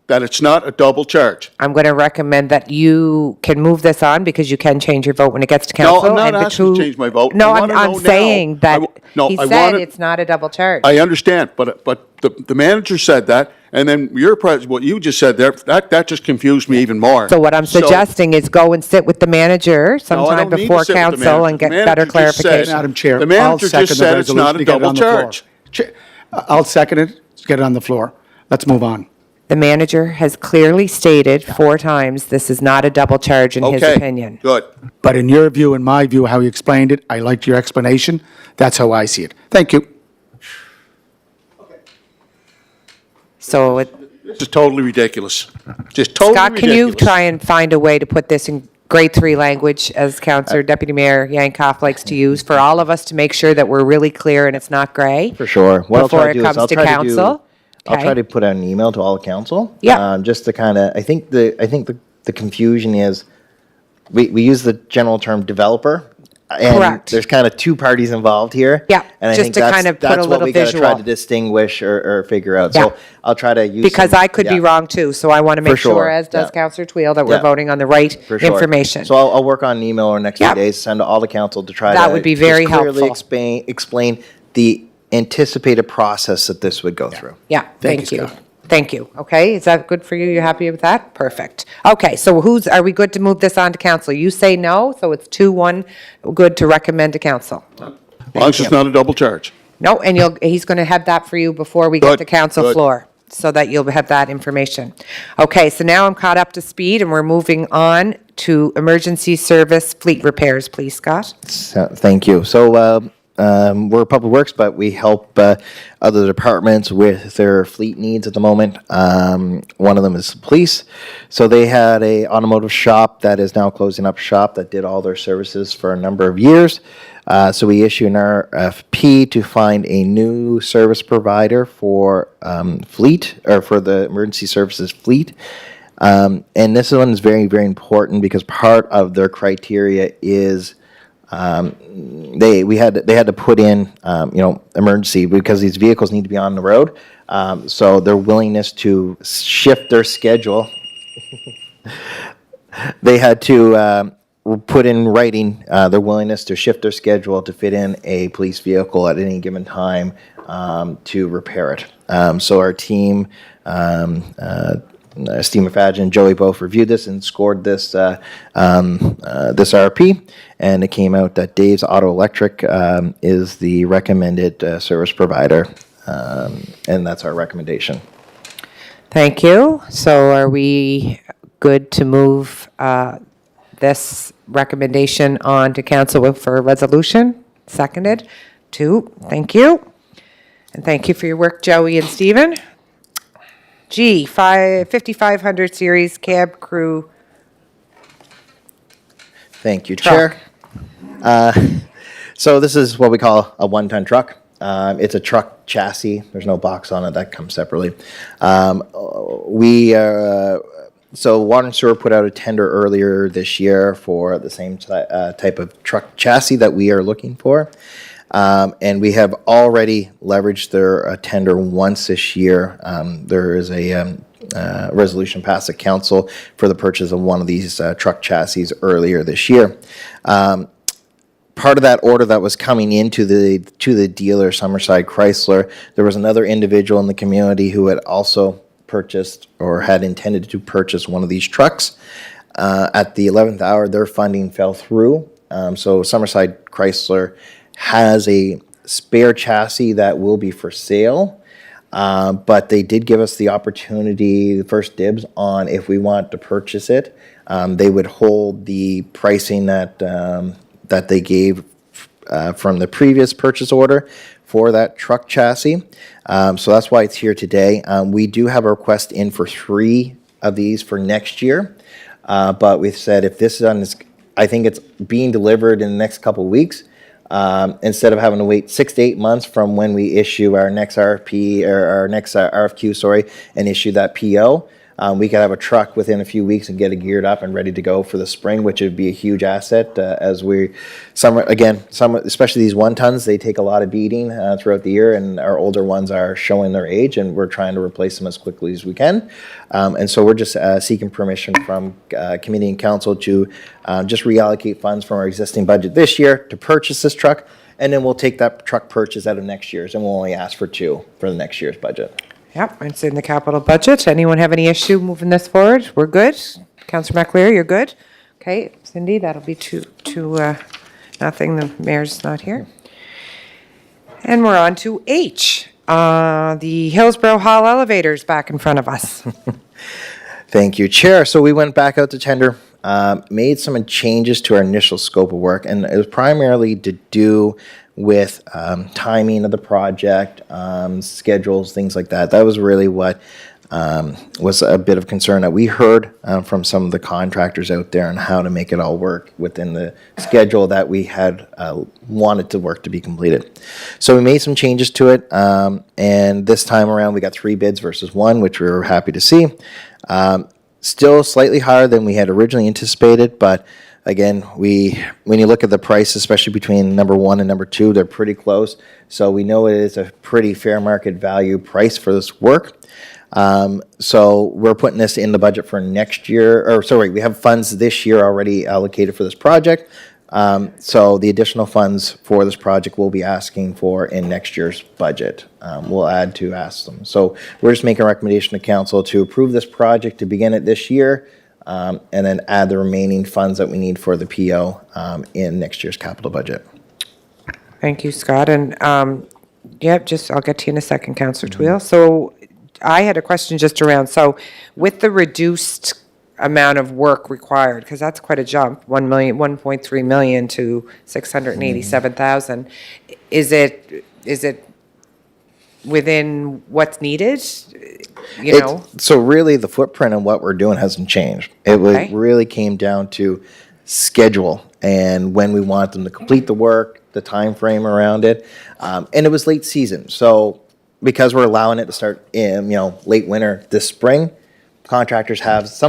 that it's not a double charge. I'm going to recommend that you can move this on because you can change your vote when it gets to No, council. I'm not and asking to between- change my vote. No, I wanna know I'm now. saying that No, he I said wanna- it's not a double charge. I understand, but the manager said that, and then what you just said there, that just confused me even more. So what I'm suggesting is go and sit with the manager No, I sometime don't need to before sit with the council manager. and get The better manager just said- clarification. Madam Chair, The I'll manager second just the said it's not resolution a to get it on double the floor. charge. I'll second it, to get it on the floor. Let's move on. The manager has clearly stated 4 times this is not a double charge in his Okay, opinion. good. But in your view and my view, how you explained it, I liked your explanation. That's how I see it. Thank you. So, This is totally ridiculous. Just totally Scott, can you ridiculous. try and find a way to put this in grade 3 language, as Councillor Deputy Mayor Yankoff likes to use, for all of us to make sure that we're really clear and it's not gray. For sure. What I'll Before try it to do is comes I'll to try to council. I'll Okay. try to put out an email to all the council. Yeah. Just to kind of, I think the confusion is, we use the general term developer. And Correct. there's kind of two parties involved here. Yeah, And I just think to that's, kind of put that's a what little we gotta try visual. to distinguish or figure out. Yeah. So I'll try to use. Because some- I could be yeah, wrong too, so I want to make sure, sure, as does yeah. Councillor Twill, that we're Yeah. voting on the right for sure. information. So I'll work on an email over the next Yeah. few days, send to all the council to try to. That would be very just clearly helpful. explain the anticipated process that this would go through. Yeah, Thank thank you, you. Scott. Thank you. Okay, is that good for you? You happy with that? Perfect. Okay, so are we good to move this on to council? You say no, so it's 2-1, good to recommend to council. As long as it's not a double charge. No, and he's going to have that for you before we get Good, to council good. floor, so that you'll have that information. Okay, so now I'm caught up to speed, and we're moving on to emergency service fleet repairs, please, Scott. So, thank you. So we're Public Works, but we help other departments with their fleet needs at the moment. One of them is police. So they had a automotive shop that is now closing up shop that did all their services for a number of years. So we issue an RFP to find a new service provider for fleet, or for the emergency services fleet. And this one is very, very important because part of their criteria is they had to put in emergency, because these vehicles need to be on the road. So their willingness to shift their schedule, they had to put in writing their willingness to shift their schedule to fit in a police vehicle at any given time to repair it. So our team, Steve Mafadgen and Joey both reviewed this and scored this this RP, and it came out that Dave's Auto Electric is the recommended service provider, and that's our recommendation. Thank you. So are we good to move this recommendation on to council for a resolution? Seconded. 2, thank you. And thank you for your work, Joey and Stephen. G, 5500 series cab crew Thank you, truck. Chair. So this is what we call a one-ton truck. It's a truck chassis. There's no box on it. That comes separately. So Water and Sewer put out a tender earlier this year for the same type of truck chassis that we are looking for. And we have already leveraged their tender once this year. There is a resolution passed at council for the purchase of one of these truck chassis earlier this year. Part of that order that was coming into the dealer, Summerside Chrysler, there was another individual in the community who had also purchased or had intended to purchase one of these trucks. At the 11th hour, their funding fell through. So Summerside Chrysler has a spare chassis that will be for sale, but they did give us the opportunity, the first dibs on if we want to purchase it. They would hold the pricing that they gave from the previous purchase order for that truck chassis. So that's why it's here today. We do have a request in for 3 of these for next year, but we've said if this is on this, I think it's being delivered in the next couple of weeks. Instead of having to wait 6 to 8 months from when we issue our next RFP or our next RFQ, and issue that PO, we could have a truck within a few weeks and get it geared up and ready to go for the spring, which would be a huge asset. As some, especially these 1-tons, they take a lot of beating throughout the year, and our older ones are showing their age, and we're trying to replace them as quickly as we can. And so we're just seeking permission from committee and council to just reallocate funds from our existing budget this year to purchase this truck, and then we'll take that truck purchase out of next year's, and we'll only ask for 2 for the next year's budget. Yep, it's in the capital budget. Anyone have any issue moving this forward? We're good? Councillor McLeary, you're good? Okay, Cindy, that'll be two, nothing. The mayor's not here. And we're on to H. The Hillsborough Hall elevators back in front of us. Thank you, Chair. So we went back out to tender, made some changes to our initial scope of work, and it was primarily to do with timing of the project, schedules, things like that. That was really what was a bit of concern that we heard from some of the contractors out there on how to make it all work within the schedule that we had wanted the work to be completed. So we made some changes to it, and this time around we got 3 bids versus 1, which we were happy to see. Still slightly higher than we had originally anticipated, but again, when you look at the price, especially between number 1 and number 2, they're pretty close. So we know it is a pretty fair market value price for this work. So we're putting this in the budget for next year, or sorry, we have funds this year already allocated for this project. So the additional funds for this project we'll be asking for in next year's budget. We'll add to ask them. So we're just making a recommendation to council to approve this project to begin it this year, and then add the remaining funds that we need for the PO in next year's capital budget. Thank you, Scott. And, I'll get to you in a second, Councillor Twill. So I had a question just around, so with the reduced amount of work required, because that's quite a jump, 1.3 million to 687,000, is it within what's needed? You know? So really, the footprint of what we're doing hasn't changed. It Okay. really came down to schedule and when we want them to complete the work, the time frame around it, and it was late season. So because we're allowing it to start in late winter this spring, some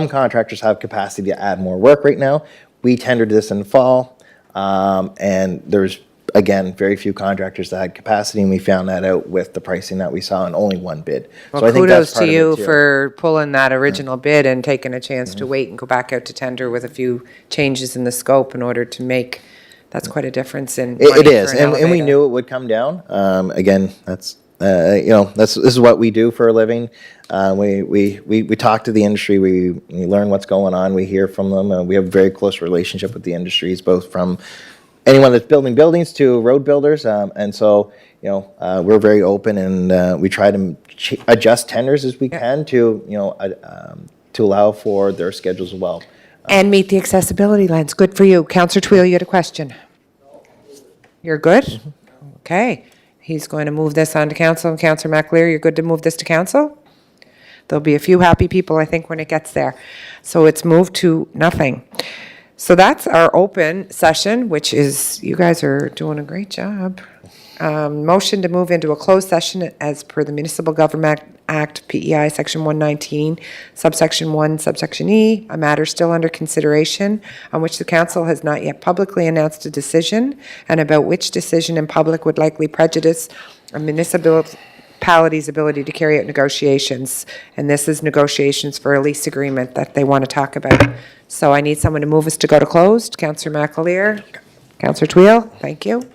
contractors have capacity to add more work right now. We tendered this in the fall, and there's again very few contractors that had capacity, and we found that out with the pricing that we saw in only 1 bid. Well, So I think that's kudos part to of it, you too. for pulling that original bid and taking a chance to wait and go back out to tender with a few changes in the scope in order to make, that's quite a difference in It money is, for an and we elevator. knew it would come down. Again, that's this is what we do for a living. We talk to the industry. We learn what's going on. We hear from them. We have a very close relationship with the industries, both from anyone that's building buildings to road builders. And so we're very open, and we try to adjust tenders as we can to to allow for their schedules as well. And meet the accessibility lens. Good for you. Councillor Twill, you had a question? You're good? Okay. He's going to move this on to council. Councillor McAleer, you're good to move this to council? There'll be a few happy people, I think, when it gets there. So it's moved to nothing. So that's our open session, which is, you guys are doing a great job. Motion to move into a closed session as per the Municipal Government Act, PEI, Section 119, subsection 1, subsection E, a matter still under consideration on which the council has not yet publicly announced a decision, and about which decision in public would likely prejudice a municipality's ability to carry out negotiations. And this is negotiations for a lease agreement that they want to talk about. So I need someone to move us to go to closed. Councillor McAleer, Councillor Twill, thank you.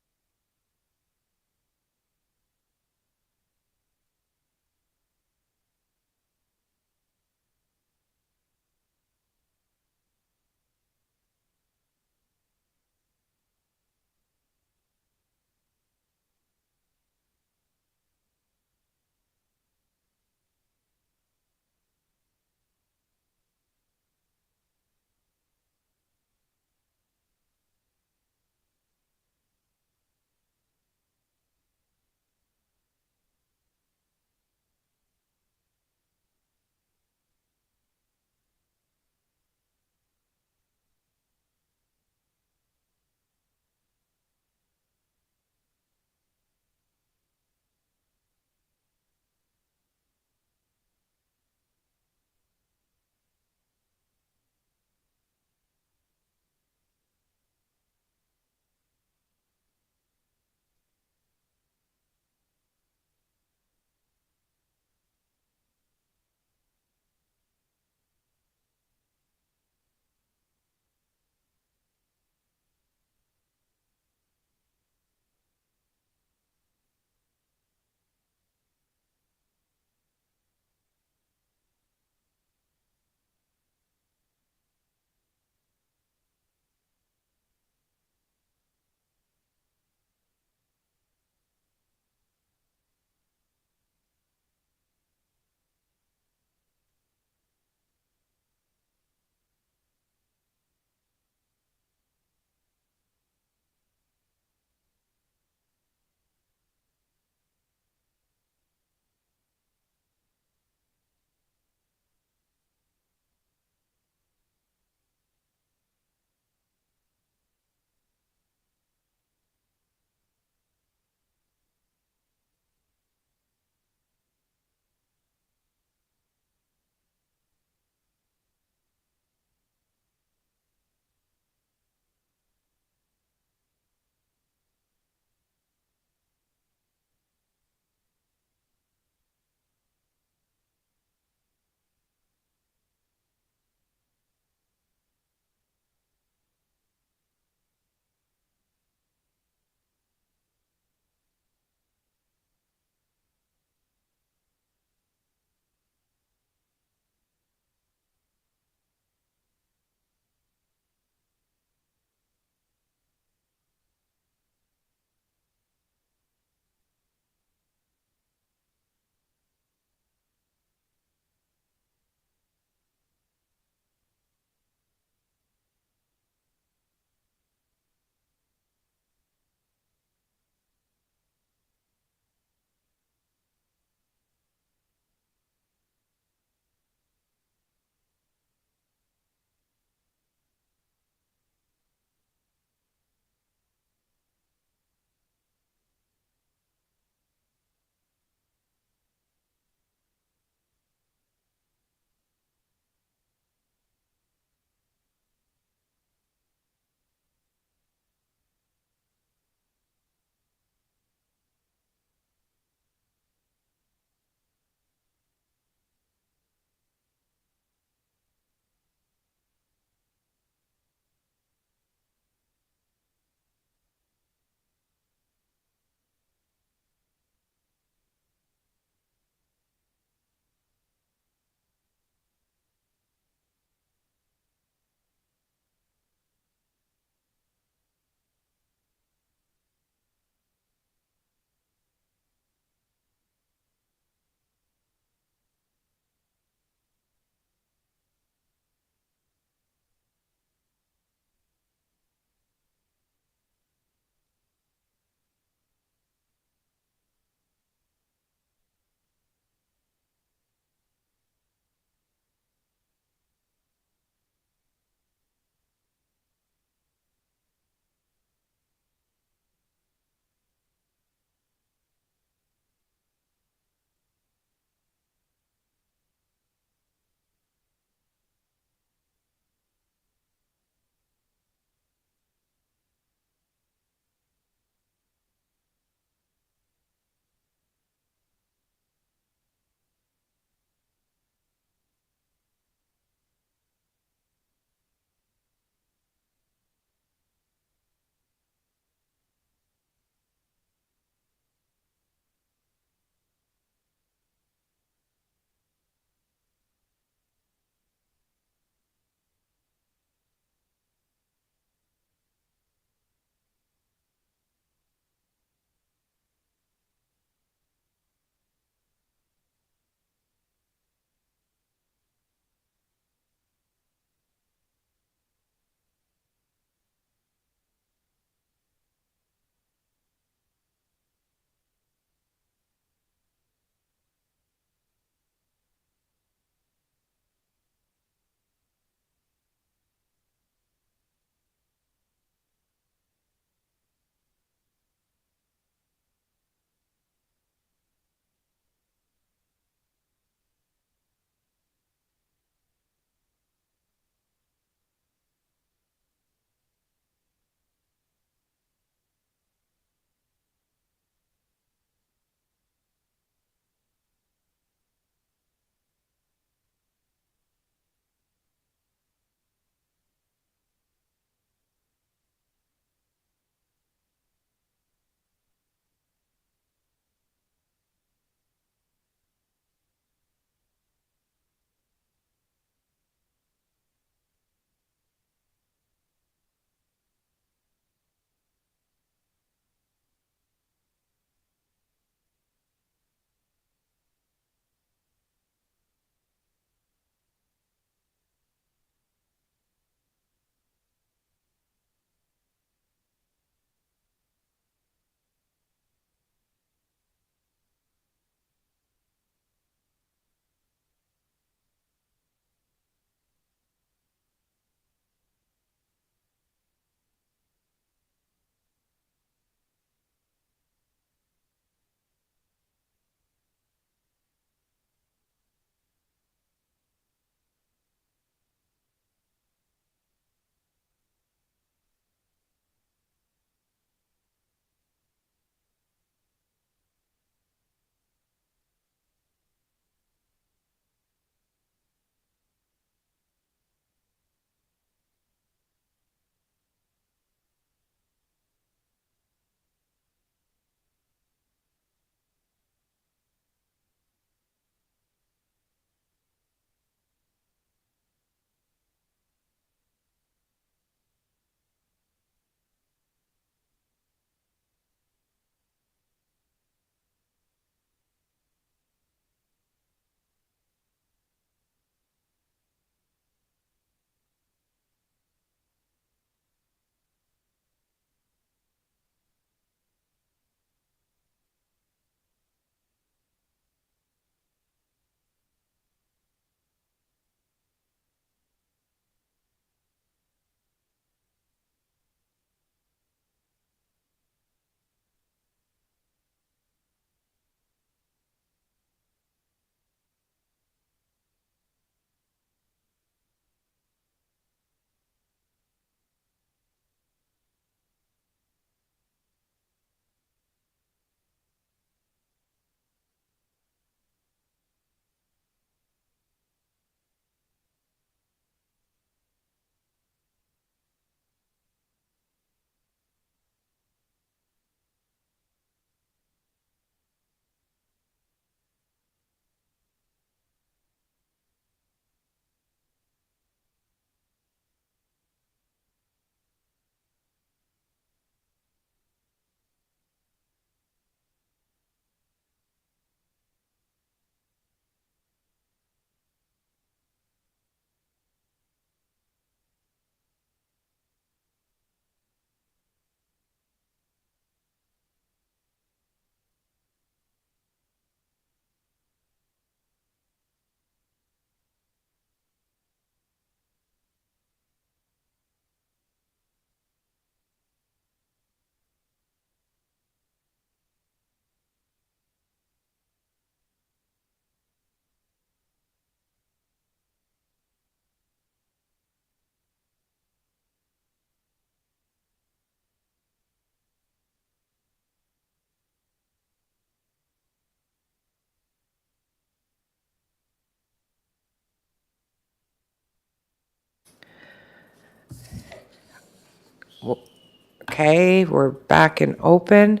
Okay, we're back and open.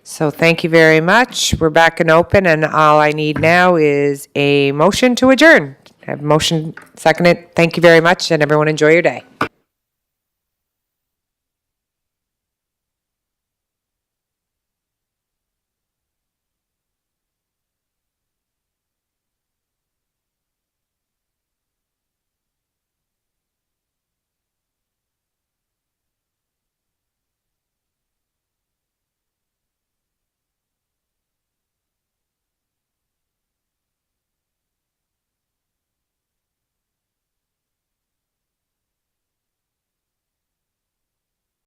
So thank you very much. We're back and open, and all I need now is a motion to adjourn. Have a motion seconded. Thank you very much, and everyone enjoy your day.